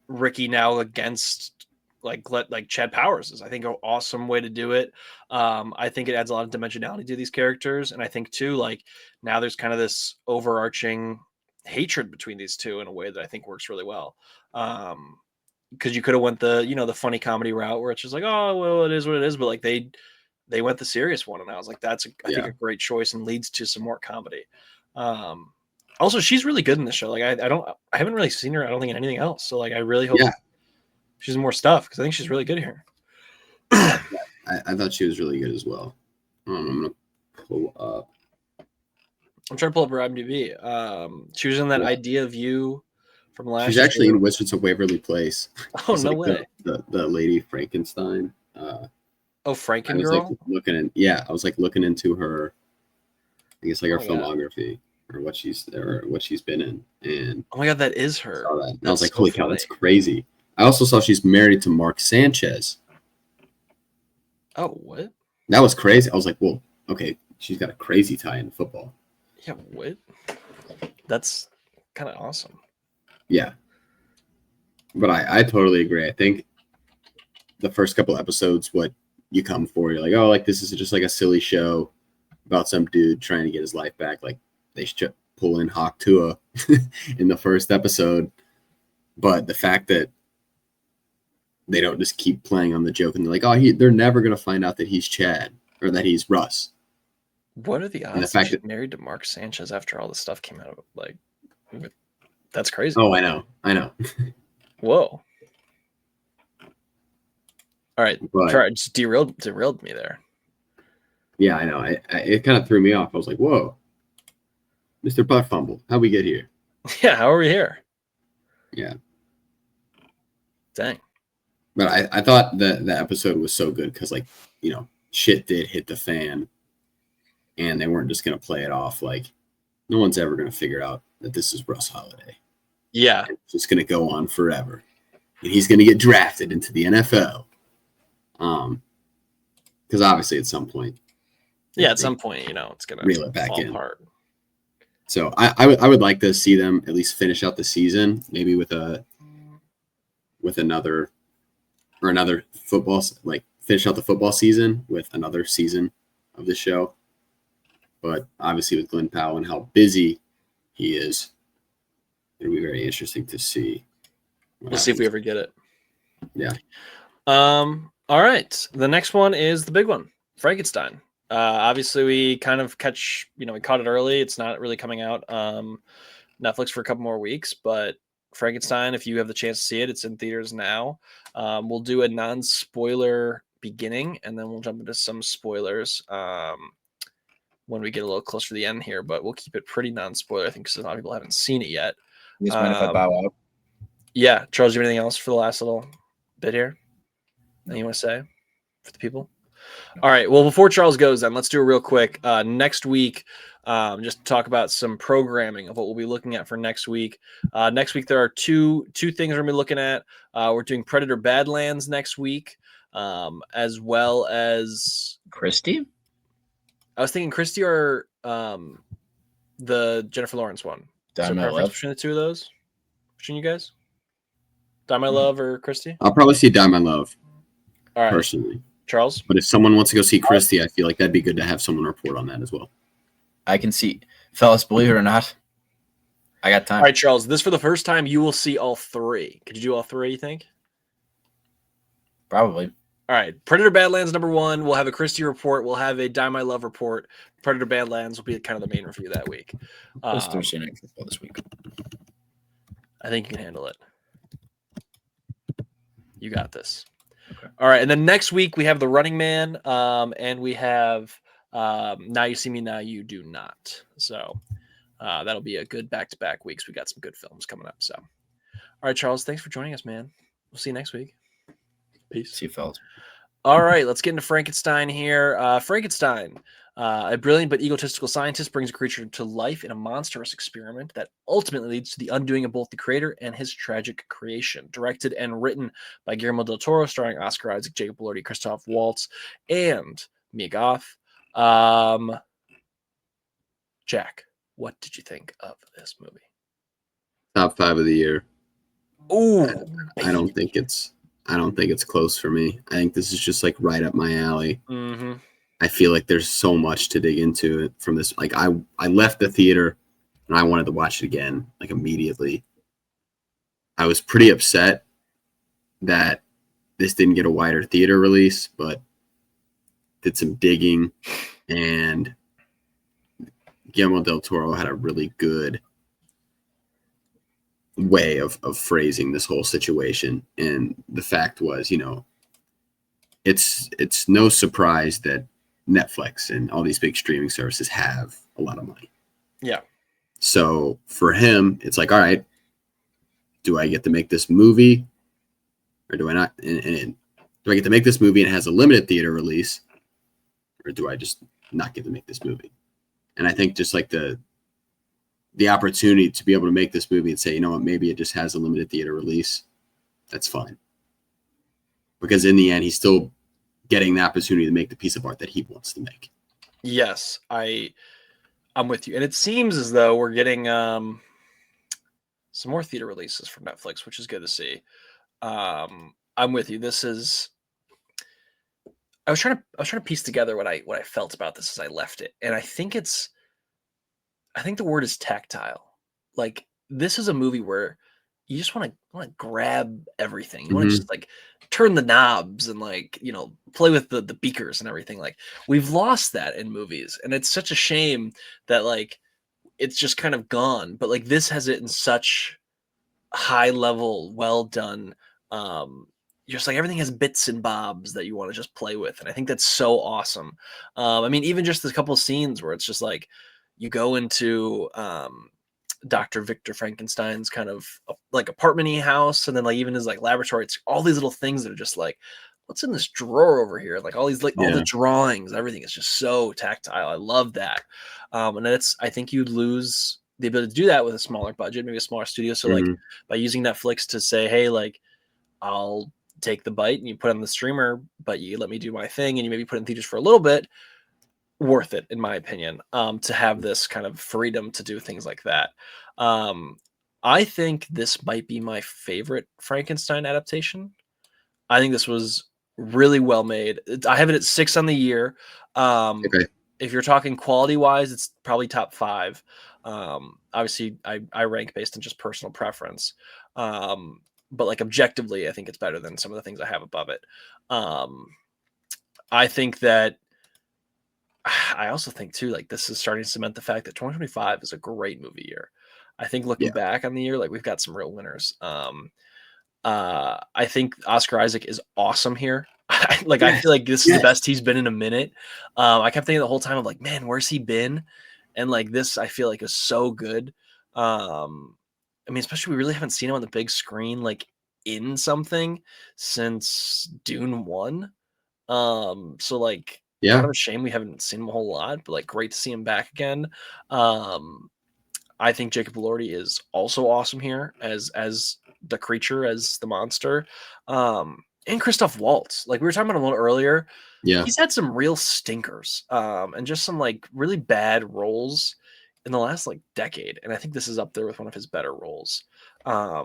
Ricky now against like Chad Powers is, I think, an awesome way to do it. I think it adds a lot of dimensionality to these characters, and I think too, like now there's kind of this overarching hatred between these two in a way that I think works really well. Because you could have went the funny comedy route where it's just like, oh well, it is what it is, but like they went the serious one, and I was like, that's I think a great choice and leads to some more comedy. Also, she's really good in this show. Like I haven't really seen her, I don't think, in anything else. So like I really hope she's in more stuff because I think she's really good here. I thought she was really good as well. I'm gonna pull up. I'm trying to pull up her IMDb. She was in that Idea of You from last year. She's actually in Wizards of Waverly Place. Oh, no way. The lady Frankenstein. Franken Girl? Girl? I was like looking into her, I guess like her filmography or what she's been in. And oh my god, that is her. I saw that. I was like, holy cow, that's crazy. I also saw she's married to Mark Sanchez. Oh, what? That was crazy. I was like, well, okay, she's got a crazy tie in football. Yeah, what? That's kind of awesome. Yeah. But I totally agree. I think the first couple episodes, what you come for, you're like, oh, like this is just like a silly show about some dude trying to get his life back. Like they should pull in Hawk Tua in the first episode. But the fact that they don't just keep playing on the joke and they're like, oh, they're never going to find out that he's Chad or that he's Russ. What are the odds that she's married to Mark Sanchez after all this stuff came out of it? Like, that's crazy. Oh, I know. Whoa. All right. Sorry, just derailed me there. Yeah, I know. It kind of threw me off. I was like, whoa. Mr. Butt Fumble, how'd we get here? Yeah, how are we here? Yeah. Dang. But I thought the episode was so good because, like, you know, shit did hit the fan. And they weren't just going to play it off like no one's ever going to figure out that this is Russ Holiday. Yeah. And it's just going to go on forever. And he's going to get drafted into the NFL. Because obviously at some point. Yeah, at some point, you know, it's going to reel it back in. Apart. So I would like to see them at least finish out the season, maybe with another football, like finish out the football season with another season of the show. But obviously with Glenn Powell and how busy he is, it'll be very interesting to see. We'll see if we ever get it. Yeah. All right. The next one is the big one, Frankenstein. Obviously, we kind of we caught it early. It's not really coming out Netflix for a couple more weeks, but Frankenstein, if you have the chance to see it, it's in theaters now. We'll do a non-spoiler beginning, and then we'll jump into some spoilers when we get a little closer to the end here, but we'll keep it pretty non-spoiler, I think, because a lot of people haven't seen it yet. You guys mind if I bow out? Yeah. Charles, do you have anything else for the last little bit here? Anything you want to say for the people? All right. Well, before Charles goes, then let's do it real quick. Next week, just talk about some programming of what we'll be looking at for next week. Next week, there are two things we're going to be looking at. We're doing Predator Badlands next week, as well as Christy? I was thinking Christy or the Jennifer Lawrence one. Die So My preference Love? between the two of those? Between you guys? Die My Love or Christy? I'll probably see Die My Love All right. personally. Charles? But if someone wants to go see Christie, I feel like that'd be good to have someone report on that as well. I can see. Fellas, believe it or not, I got time. All right, Charles, this for the first time, you will see all three. Could you do all three, you think? Probably. All right. Predator Badlands number 1. We'll have a Christie report. We'll have a Die My Love report. Predator Badlands will be kind of the main review that week. It's Thursday Night Football this week. I think you can handle it. You got this. Okay. All right. And then next week we have The Running Man, and we have Now You See Me, Now You Do Not. So that'll be a good back-to-back weeks. We got some good films coming up. So, all right, Charles, thanks for joining us, man. We'll see you next week. Peace. See you, fellas. All right, let's get into Frankenstein here. Frankenstein, a brilliant but egotistical scientist, brings a creature to life in a monstrous experiment that ultimately leads to the undoing of both the creator and his tragic creation. Directed and written by Guillermo del Toro, starring Oscar Isaac, Jacob Elordi, Christoph Waltz, and Mia Goth. Jack, what did you think of this movie? Top 5 of the year. Ooh, I don't think it's close for me. I think this is just like right up my alley. Mm-hmm. I feel like there's so much to dig into it from this. Like I left the theater and I wanted to watch it again, like immediately. I was pretty upset that this didn't get a wider theater release, but did some digging, and Guillermo del Toro had a really good way of phrasing this whole situation. And the fact was, it's no surprise that Netflix and all these big streaming services have a lot of money. Yeah. So for him, it's like, all right, do I get to make this movie or do I not? And do I get to make this movie and it has a limited theater release, or do I just not get to make this movie? And I think just like the opportunity to be able to make this movie and say, you know what, maybe it just has a limited theater release, that's fine. Because in the end, he's still getting the opportunity to make the piece of art that he wants to make. Yes, I'm with you. And it seems as though we're getting some more theater releases from Netflix, which is good to see. I'm with you. I was trying to piece together what I felt about this as I left it. And I think the word is tactile. Like, this is a movie where you just want to grab everything. You want to just like turn the knobs and play with the beakers and everything. Like, we've lost that in movies, and it's such a shame that it's just kind of gone. But this has it in such high level, well done. Just everything has bits and bobs that you want to just play with, and I think that's so awesome. I mean, even just a couple of scenes where it's just you go into Dr. Victor Frankenstein's kind of apartment-y house, and then even his laboratory. It's all these little things that are just what's in this drawer over here? All these all the drawings, everything is just so tactile. I love that. And I think you'd lose the ability to do that with a smaller budget, maybe a smaller studio. So by using Netflix to say, hey, I'll take the bite and you put it on the streamer, but you let me do my thing and you maybe put it in theaters for a little bit, worth it, in my opinion, to have this kind of freedom to do things like that. I think this might be my favorite Frankenstein adaptation. I think this was really well made. I have it at 6 on the year. Okay. If you're talking quality wise, it's probably top 5. Obviously I rank based on just personal preference. but like objectively, I think it's better than some of the things I have above it. I think that I also think too, like this is starting to cement the fact that 2025 is a great movie year. I think looking back on the year, like we've got some real winners. I think Oscar Isaac is awesome here. I feel like this is the best he's been in a minute. I kept thinking the whole time of like, man, where's he been? And like this, I feel like is so good. I mean, especially we really haven't seen him on the big screen, like in something since Dune 1. So like, kind of a shame we haven't seen him a whole lot, but like great to see him back again. I think Jacob Elordi is also awesome here as the creature, as the monster. And Christoph Waltz, like we were talking about him a little earlier. Yeah. He's had some real stinkers, and just some like really bad roles in the last like decade. And I think this is up there with one of his better roles. I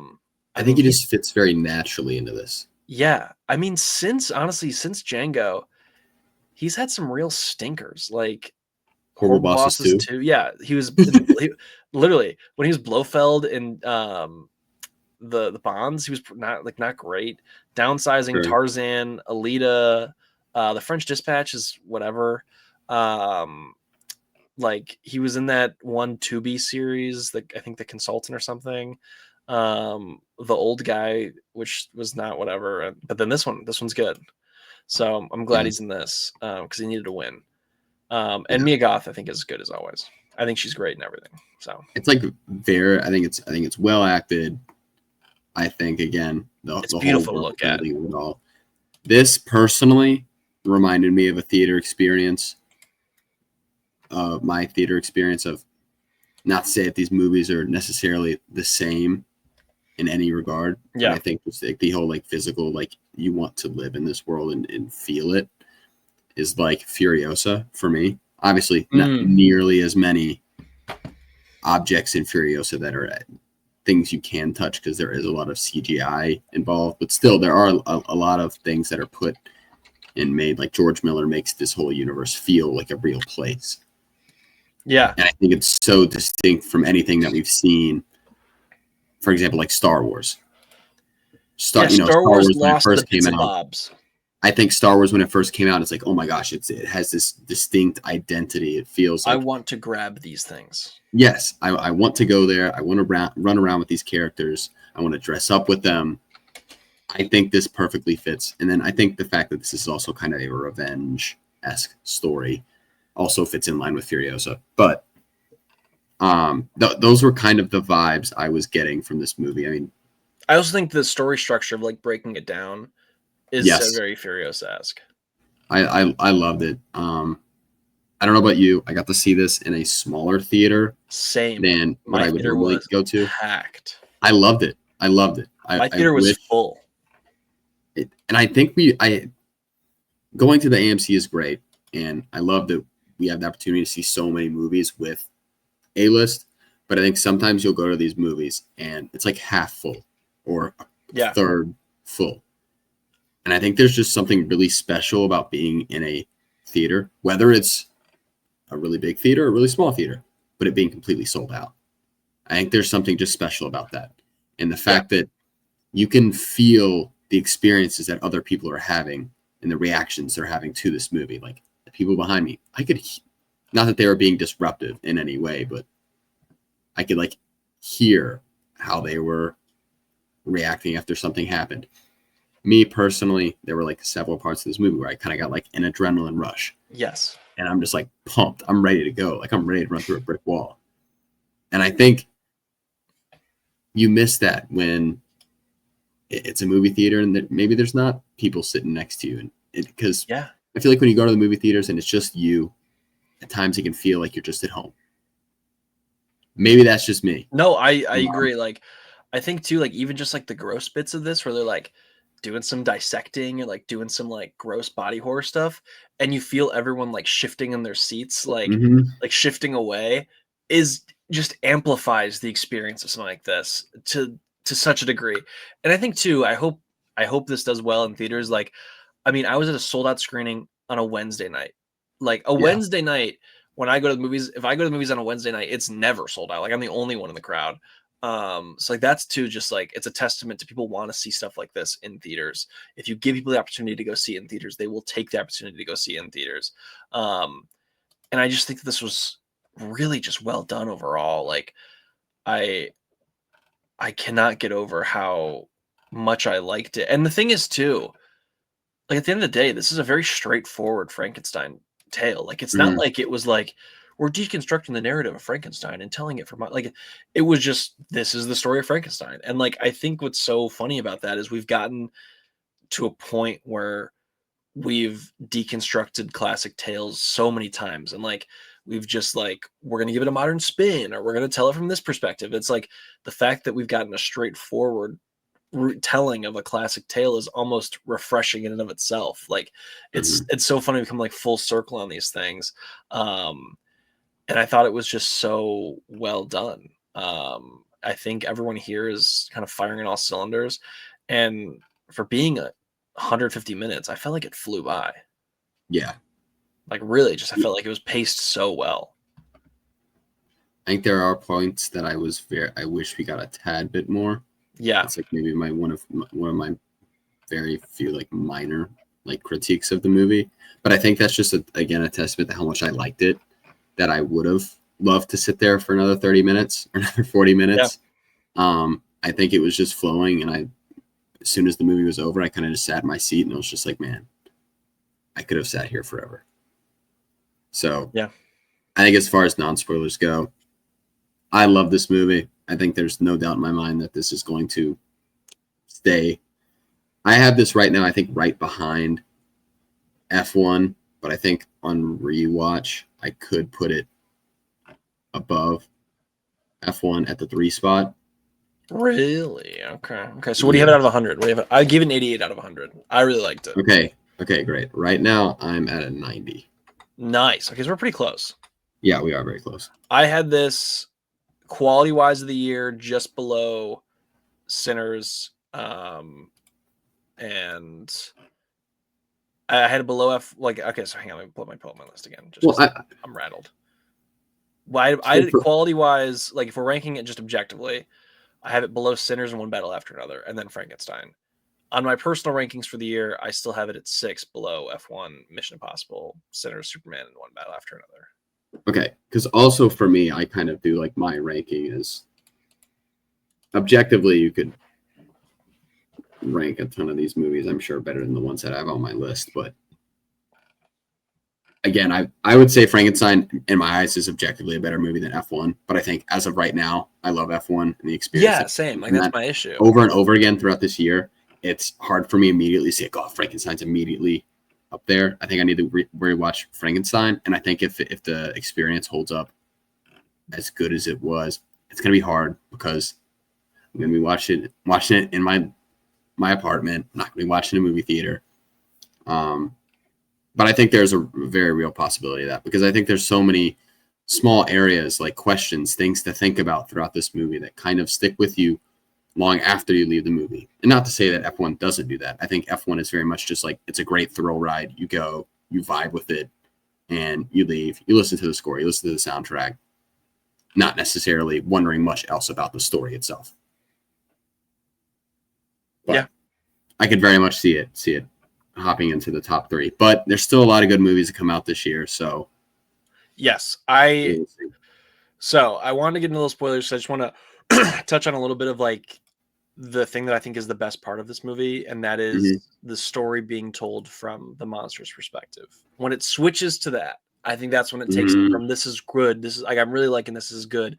think he just fits very naturally into this. Yeah. I mean, since Django, he's had some real stinkers, like Horrible Bosses too. Yeah. He was literally when he was Blofeld in the Bonds, he was not great. Downsizing, sure. Tarzan, Alita, the French Dispatch is whatever. Like he was in that one Tubi series, like I think The Consultant or something. The Old Guy, which was not whatever, but then this one's good. So I'm glad he's in this because he needed to win. And Mia Goth, I think, is good as always. I think she's great in everything. So it's like I think it's well acted. I think again, it's beautiful to look at. This personally reminded me of a theater experience. My theater experience of, not to say that these movies are necessarily the same in any regard. Yeah, but I think it's like the whole like physical, like you want to live in this world and feel it, is like Furiosa for me. Obviously, not nearly as many objects in Furiosa that are things you can touch because there is a lot of CGI involved, but still there are a lot of things that are put and made. Like George Miller makes this whole universe feel like a real place. Yeah, and I think it's so distinct from anything that we've seen. For example, like Star Wars. Star Wars when it first came out. Bobs. I think Star Wars when it first came out, it's like, oh my gosh, it has this distinct identity. It feels like I want to grab these things. Yes, I want to go there. I want to run around with these characters. I want to dress up with them. I think this perfectly fits. And then I think the fact that this is also kind of a revenge-esque story also fits in line with Furiosa. But those were kind of the vibes I was getting from this movie. I mean, I also think the story structure of like breaking it down is very Furiosa-esque. I loved it. I don't know about you. I got to see this in a smaller theater. Same. Than what I would normally go to. Packed. I loved it. My theater was full. And I think going to the AMC is great. And I love that we have the opportunity to see so many movies with A-list. But I think sometimes you'll go to these movies and it's like half full or a third full. And I think there's just something really special about being in a theater, whether it's a really big theater or a really small theater, but it being completely sold out. I think there's something just special about that. And the fact that you can feel the experiences that other people are having and the reactions they're having to this movie. Like the people behind me, I could, not that they were being disruptive in any way, but I could like hear how they were reacting after something happened. Me personally, there were like several parts of this movie where I kind of got like an adrenaline rush. Yes. And I'm just like pumped. I'm ready to go. Like I'm ready to run through a brick wall. And I think you miss that when it's a movie theater and maybe there's not people sitting next to you. And because I feel like when you go to the movie theaters and it's just you, at times it can feel like you're just at home. Maybe that's just me. No, I agree. Like, I think too, like even just like the gross bits of this where they're like doing some dissecting and like doing some like gross body horror stuff, and you feel everyone like shifting in their seats, like like shifting away, is just amplifies the experience of something like this to such a degree. And I think too, I hope this does well in theaters. Like, I mean, I was at a sold out screening on a Wednesday night. Like a Wednesday night when I go to the movies, if I go to the movies on a Wednesday night, it's never sold out. Like I'm the only one in the crowd. So like that's too just like it's a testament to people want to see stuff like this in theaters. If you give people the opportunity to go see it in theaters, they will take the opportunity to go see it in theaters. And I just think that this was really just well done overall. Like I cannot get over how much I liked it. And the thing is too, like at the end of the day, this is a very straightforward Frankenstein tale. Like it's not like it was like we're deconstructing the narrative of Frankenstein and telling it from like it was just this is the story of Frankenstein. And like I think what's so funny about that is we've gotten to a point where we've deconstructed classic tales so many times and like we've just like we're going to give it a modern spin or we're going to tell it from this perspective. It's like the fact that we've gotten a straightforward telling of a classic tale is almost refreshing in and of itself. Like it's so funny to come like full circle on these things. And I thought it was just so well done. I think everyone here is kind of firing on all cylinders, and for being 150 minutes, I felt like it flew by. Yeah. Like really just I felt like it was paced so well. I think there are points that I wish we got a tad bit more. Yeah. It's like maybe one of my very few like minor like critiques of the movie. But I think that's just again a testament to how much I liked it, that I would have loved to sit there for another 30 minutes or another 40 minutes. Yeah. I think it was just flowing, and as soon as the movie was over, I kind of just sat in my seat and I was just like, man, I could have sat here forever. So yeah, I think as far as non-spoilers go, I love this movie. I think there's no doubt in my mind that this is going to stay. I have this right now, I think, right behind F1, but I think on rewatch, I could put it above F1 at the 3 spot. Really? Okay. So what do you have it out of 100? I give it an 88 out of 100. I really liked it. Okay, great. Right now, I'm at a 90. Nice. Okay, so we're pretty close. Yeah, we are very close. I had this quality-wise of the year just below Sinners, and I had it below F. Like, okay, so hang on, let me pull up my list again. I'm rattled. Well, I did quality-wise, like if we're ranking it just objectively, I have it below Sinners and One Battle After Another, and then Frankenstein. On my personal rankings for the year, I still have it at 6 below F1, Mission Impossible, Sinners, Superman, and One Battle After Another. Okay, because also for me, I kind of do like my ranking is objectively, you could rank a ton of these movies, I'm sure, better than the ones that I have on my list. But again, I would say Frankenstein, in my eyes, is objectively a better movie than F1. But I think as of right now, I love F1 and the experience. Yeah, same. Like that's my issue. Over and over again throughout this year, it's hard for me immediately to say, oh, Frankenstein's immediately up there. I think I need to rewatch Frankenstein, and I think if the experience holds up as good as it was, it's gonna be hard because I'm gonna be watching it in my apartment. I'm not gonna be watching a movie theater. But I think there's a very real possibility of that, because I think there's so many small areas, like questions, things to think about throughout this movie that kind of stick with you long after you leave the movie. And not to say that F1 doesn't do that. I think F1 is very much just like, it's a great thrill ride. You go, you vibe with it, and you leave. You listen to the score, you listen to the soundtrack, not necessarily wondering much else about the story itself. But yeah, I could very much see it hopping into the top 3. But there's still a lot of good movies that come out this year. So yes, I wanted to get into those spoilers. So I just want to touch on a little bit of like the thing that I think is the best part of this movie, and that is the story being told from the monster's perspective. When it switches to that, I think that's when it takes it from this is good, this is like I'm really liking this is good,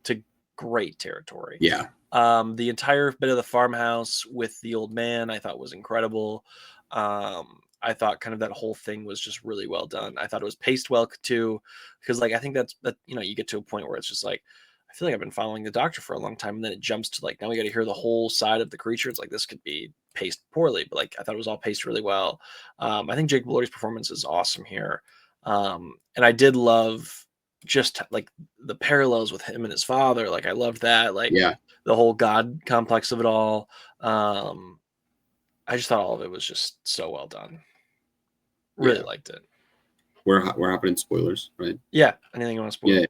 to great territory. Yeah. The entire bit of the farmhouse with the old man I thought was incredible. I thought kind of that whole thing was just really well done. I thought it was paced well too, because like I think that you get to a point where it's just like I feel like I've been following the Doctor for a long time, and then it jumps to like now we got to hear the whole side of the creature. It's like this could be paced poorly, but like I thought it was all paced really well. I think Jacob Elordi's performance is awesome here, and I did love just like the parallels with him and his father. Like I loved that. Like the whole God complex of it all. I just thought all of it was just so well done. Really liked it. We're hopping in spoilers, right? Yeah. Anything you want to spoil? Yeah.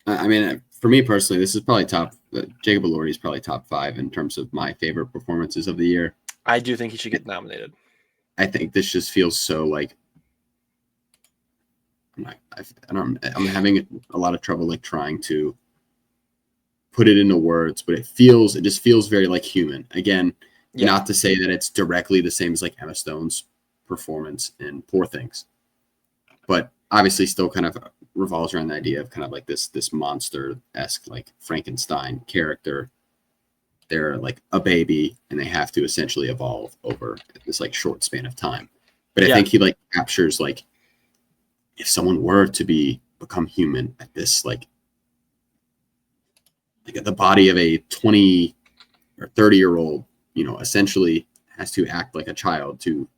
I mean, for me personally, this is probably Jacob Elordi is probably top 5 in terms of my favorite performances of the year. I do think he should get nominated. I think this just feels so like I'm having a lot of trouble like trying to put it into words, but it just feels very like human. Again, not to say that it's directly the same as like Emma Stone's performance in Poor Things, but obviously still kind of revolves around the idea of kind of like this monster-esque like Frankenstein character. They're like a baby and they have to essentially evolve over this like short span of time. But I think he like captures like if someone were to become human at this like the body of a 20 or 30-year-old, essentially has to act like a child to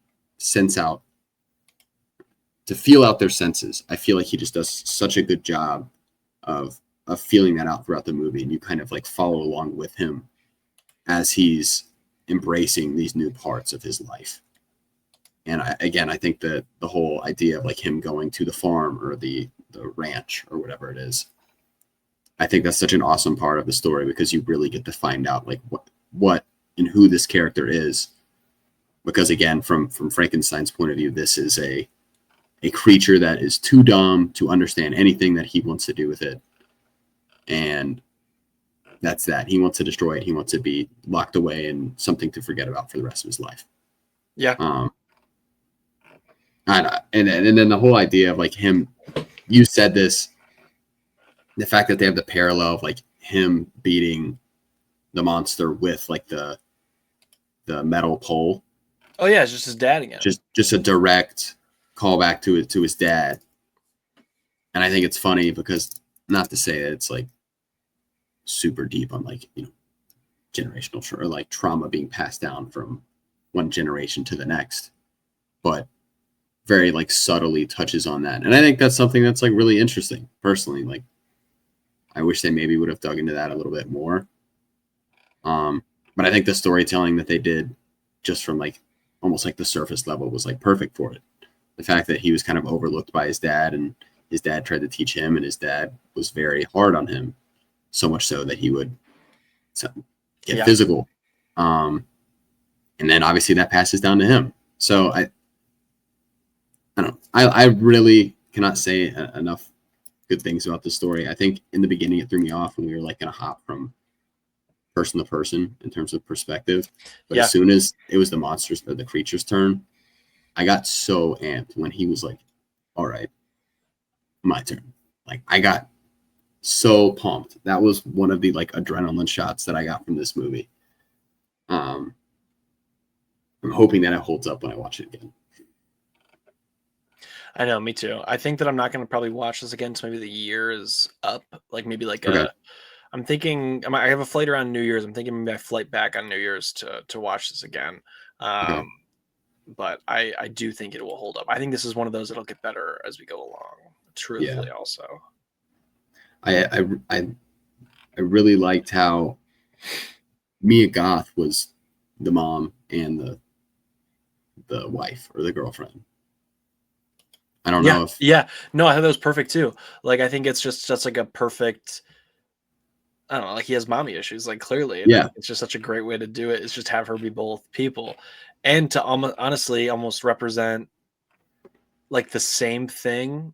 feel out their senses. I feel like he just does such a good job of feeling that out throughout the movie, and you kind of like follow along with him as he's embracing these new parts of his life. And I think that the whole idea of like him going to the farm or the ranch or whatever it is, I think that's such an awesome part of the story because you really get to find out like what and who this character is. Because again, from Frankenstein's point of view, this is a creature that is too dumb to understand anything that he wants to do with it. And that's that. He wants to destroy it. He wants to be locked away and something to forget about for the rest of his life. Yeah. And then the whole idea of like him, you said this, the fact that they have the parallel of like him beating the monster with like the metal pole. Oh yeah, it's just his dad again. Just a direct callback to his dad. And I think it's funny because not to say that it's like super deep on like, generational or like trauma being passed down from one generation to the next, but very like subtly touches on that. And I think that's something that's like really interesting personally. Like I wish they maybe would have dug into that a little bit more. But I think the storytelling that they did just from like almost like the surface level was like perfect for it. The fact that he was kind of overlooked by his dad and his dad tried to teach him and his dad was very hard on him, so much so that he would get physical. And then obviously that passes down to him. So I don't know. I really cannot say enough good things about the story. I think in the beginning it threw me off when we were like going to hop from person to person in terms of perspective. But as soon as it was the monsters or the creature's turn, I got so amped when he was like, all right, my turn. Like I got so pumped. That was one of the like adrenaline shots that I got from this movie. I'm hoping that it holds up when I watch it again. I know, me too. I think that I'm not going to probably watch this again until maybe the year is up. Like maybe like I'm thinking I have a flight around New Year's. I'm thinking maybe I flight back on New Year's to watch this again. But I do think it will hold up. I think this is one of those that'll get better as we go along. Truthfully, also. I really liked how Mia Goth was the mom and the wife or the girlfriend. I don't know if no, I thought that was perfect too. Like I think it's just like a perfect. I don't know, like he has mommy issues, like clearly. And it's just such a great way to do it. Is just have her be both people, and to almost represent like the same thing,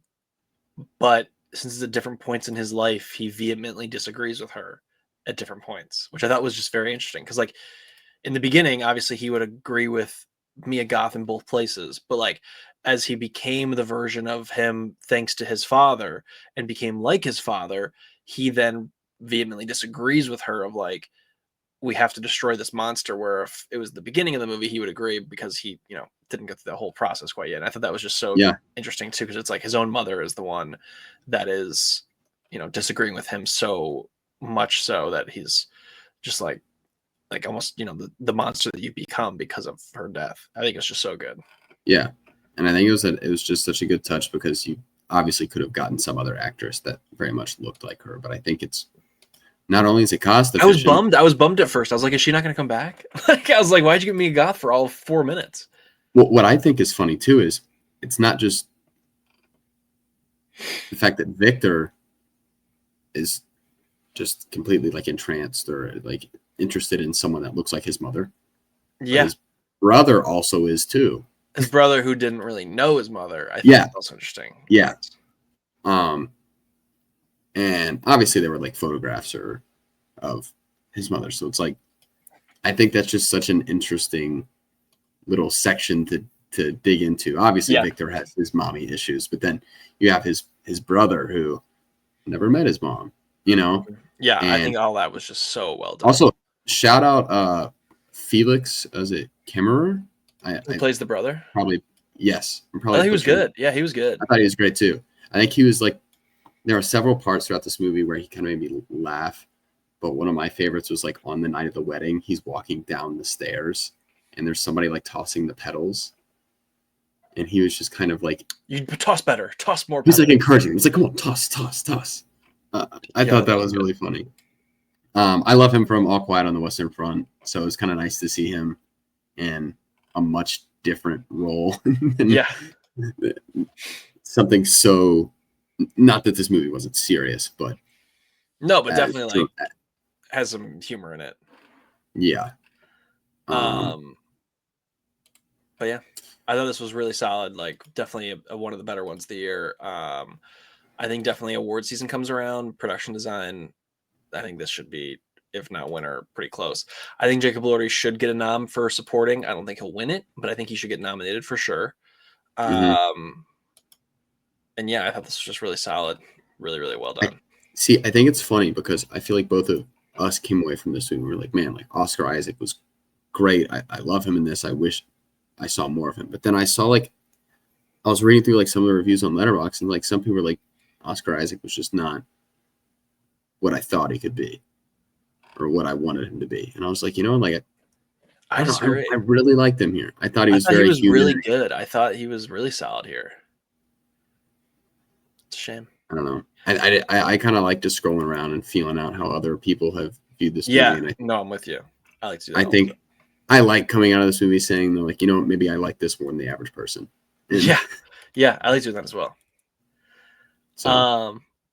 but since it's at different points in his life, he vehemently disagrees with her at different points, which I thought was just very interesting. Because like in the beginning, obviously he would agree with Mia Goth in both places, but like as he became the version of him thanks to his father and became like his father, he then vehemently disagrees with her of like, we have to destroy this monster, where if it was the beginning of the movie he would agree because he didn't get through the whole process quite yet. And I thought that was just so interesting too, because it's like his own mother is the one that is disagreeing with him so much so that he's just like almost the monster that you become because of her death. I think it's just so good. And I think it was just such a good touch because you obviously could have gotten some other actress that very much looked like her, but I think it's not only is it cost efficient. I was bummed at first. I was like, is she not going to come back? Like, I was like, why'd you give me a Goth for all 4 minutes? Well, what I think is funny too is it's not just the fact that Victor is just completely like entranced or like interested in someone that looks like his mother. But Yeah. his brother also is too. His brother, who didn't really know his mother, I think Yeah. is also interesting. Yeah. And obviously there were like photographs of his mother. So it's like, I think that's just such an interesting little section to dig into. Obviously, Victor has his mommy issues, but then you have his brother who never met his mom, you know? Yeah, I And think all that was just so well done. also, shout out Felix, is it Kemmerer? Who plays the brother? Probably, yes. I thought he was good. Yeah, he was good. I thought he was great too. I think he was like, there are several parts throughout this movie where he kind of made me laugh, but one of my favorites was like on the night of the wedding, he's walking down the stairs and there's somebody like tossing the petals. And he was just kind of like, you toss better, toss more. He's like encouraging. He's like, come on, toss. I thought that was really funny. I love him from All Quiet on the Western Front, so it was kind of nice to see him in a much different role. Something so, not that this movie wasn't serious, but no, but definitely like has some humor in it. Yeah. But yeah, I thought this was really solid. Like, definitely one of the better ones of the year. I think definitely award season comes around. Production design, I think this should be, if not winner, pretty close. I think Jacob Elordi should get a nom for supporting. I don't think he'll win it, but I think he should get nominated for sure. And yeah, I thought this was just really solid. Really, really well done. I think it's funny because I feel like both of us came away from this movie and we were like, man, like Oscar Isaac was great. I love him in this. I wish I saw more of him. But then I saw I was reading through like some of the reviews on Letterboxd, and like some people were like, Oscar Isaac was just not what I thought he could be or what I wanted him to be. And I was like, I really liked him here. I thought he was very human. Really good. I thought he was really solid here. It's a shame. I don't know. I kind of like just scrolling around and feeling out how other people have viewed this movie. Yeah, And I'm with you. I like to do that. I think I like coming out of this movie saying, they're like, maybe I like this more than the average person. And yeah, I like to do that as well. So,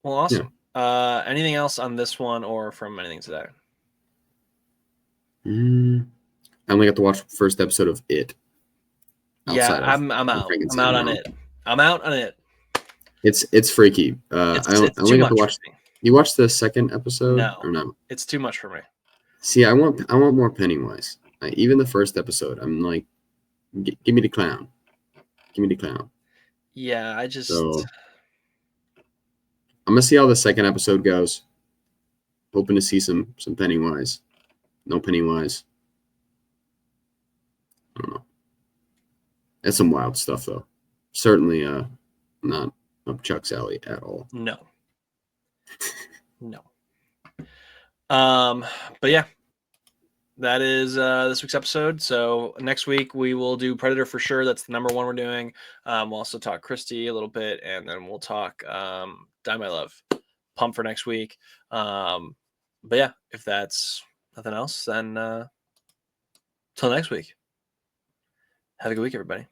well, awesome. Yeah. Anything else on this one or from anything today? I only got to watch the first episode of It. Yeah, I'm out. I'm out on it. I'm out on it. It's freaky. It's I only got to watch. You watched the second episode? No, or no? It's too much for me. See, I want more Pennywise. Even the first episode, I'm like, give me the clown. Give me the clown. Yeah, I just. So, I'm gonna see how the second episode goes. Hoping to see some Pennywise. No Pennywise. I don't know. That's some wild stuff, though. Certainly, not up Chuck's alley at all. No. But yeah, that is this week's episode. So next week we will do Predator for sure. That's the number one we're doing. We'll also talk Christie a little bit, and then we'll talk Die My Love. Pump for next week. But yeah, if that's nothing else, then till next week. Have a good week, everybody.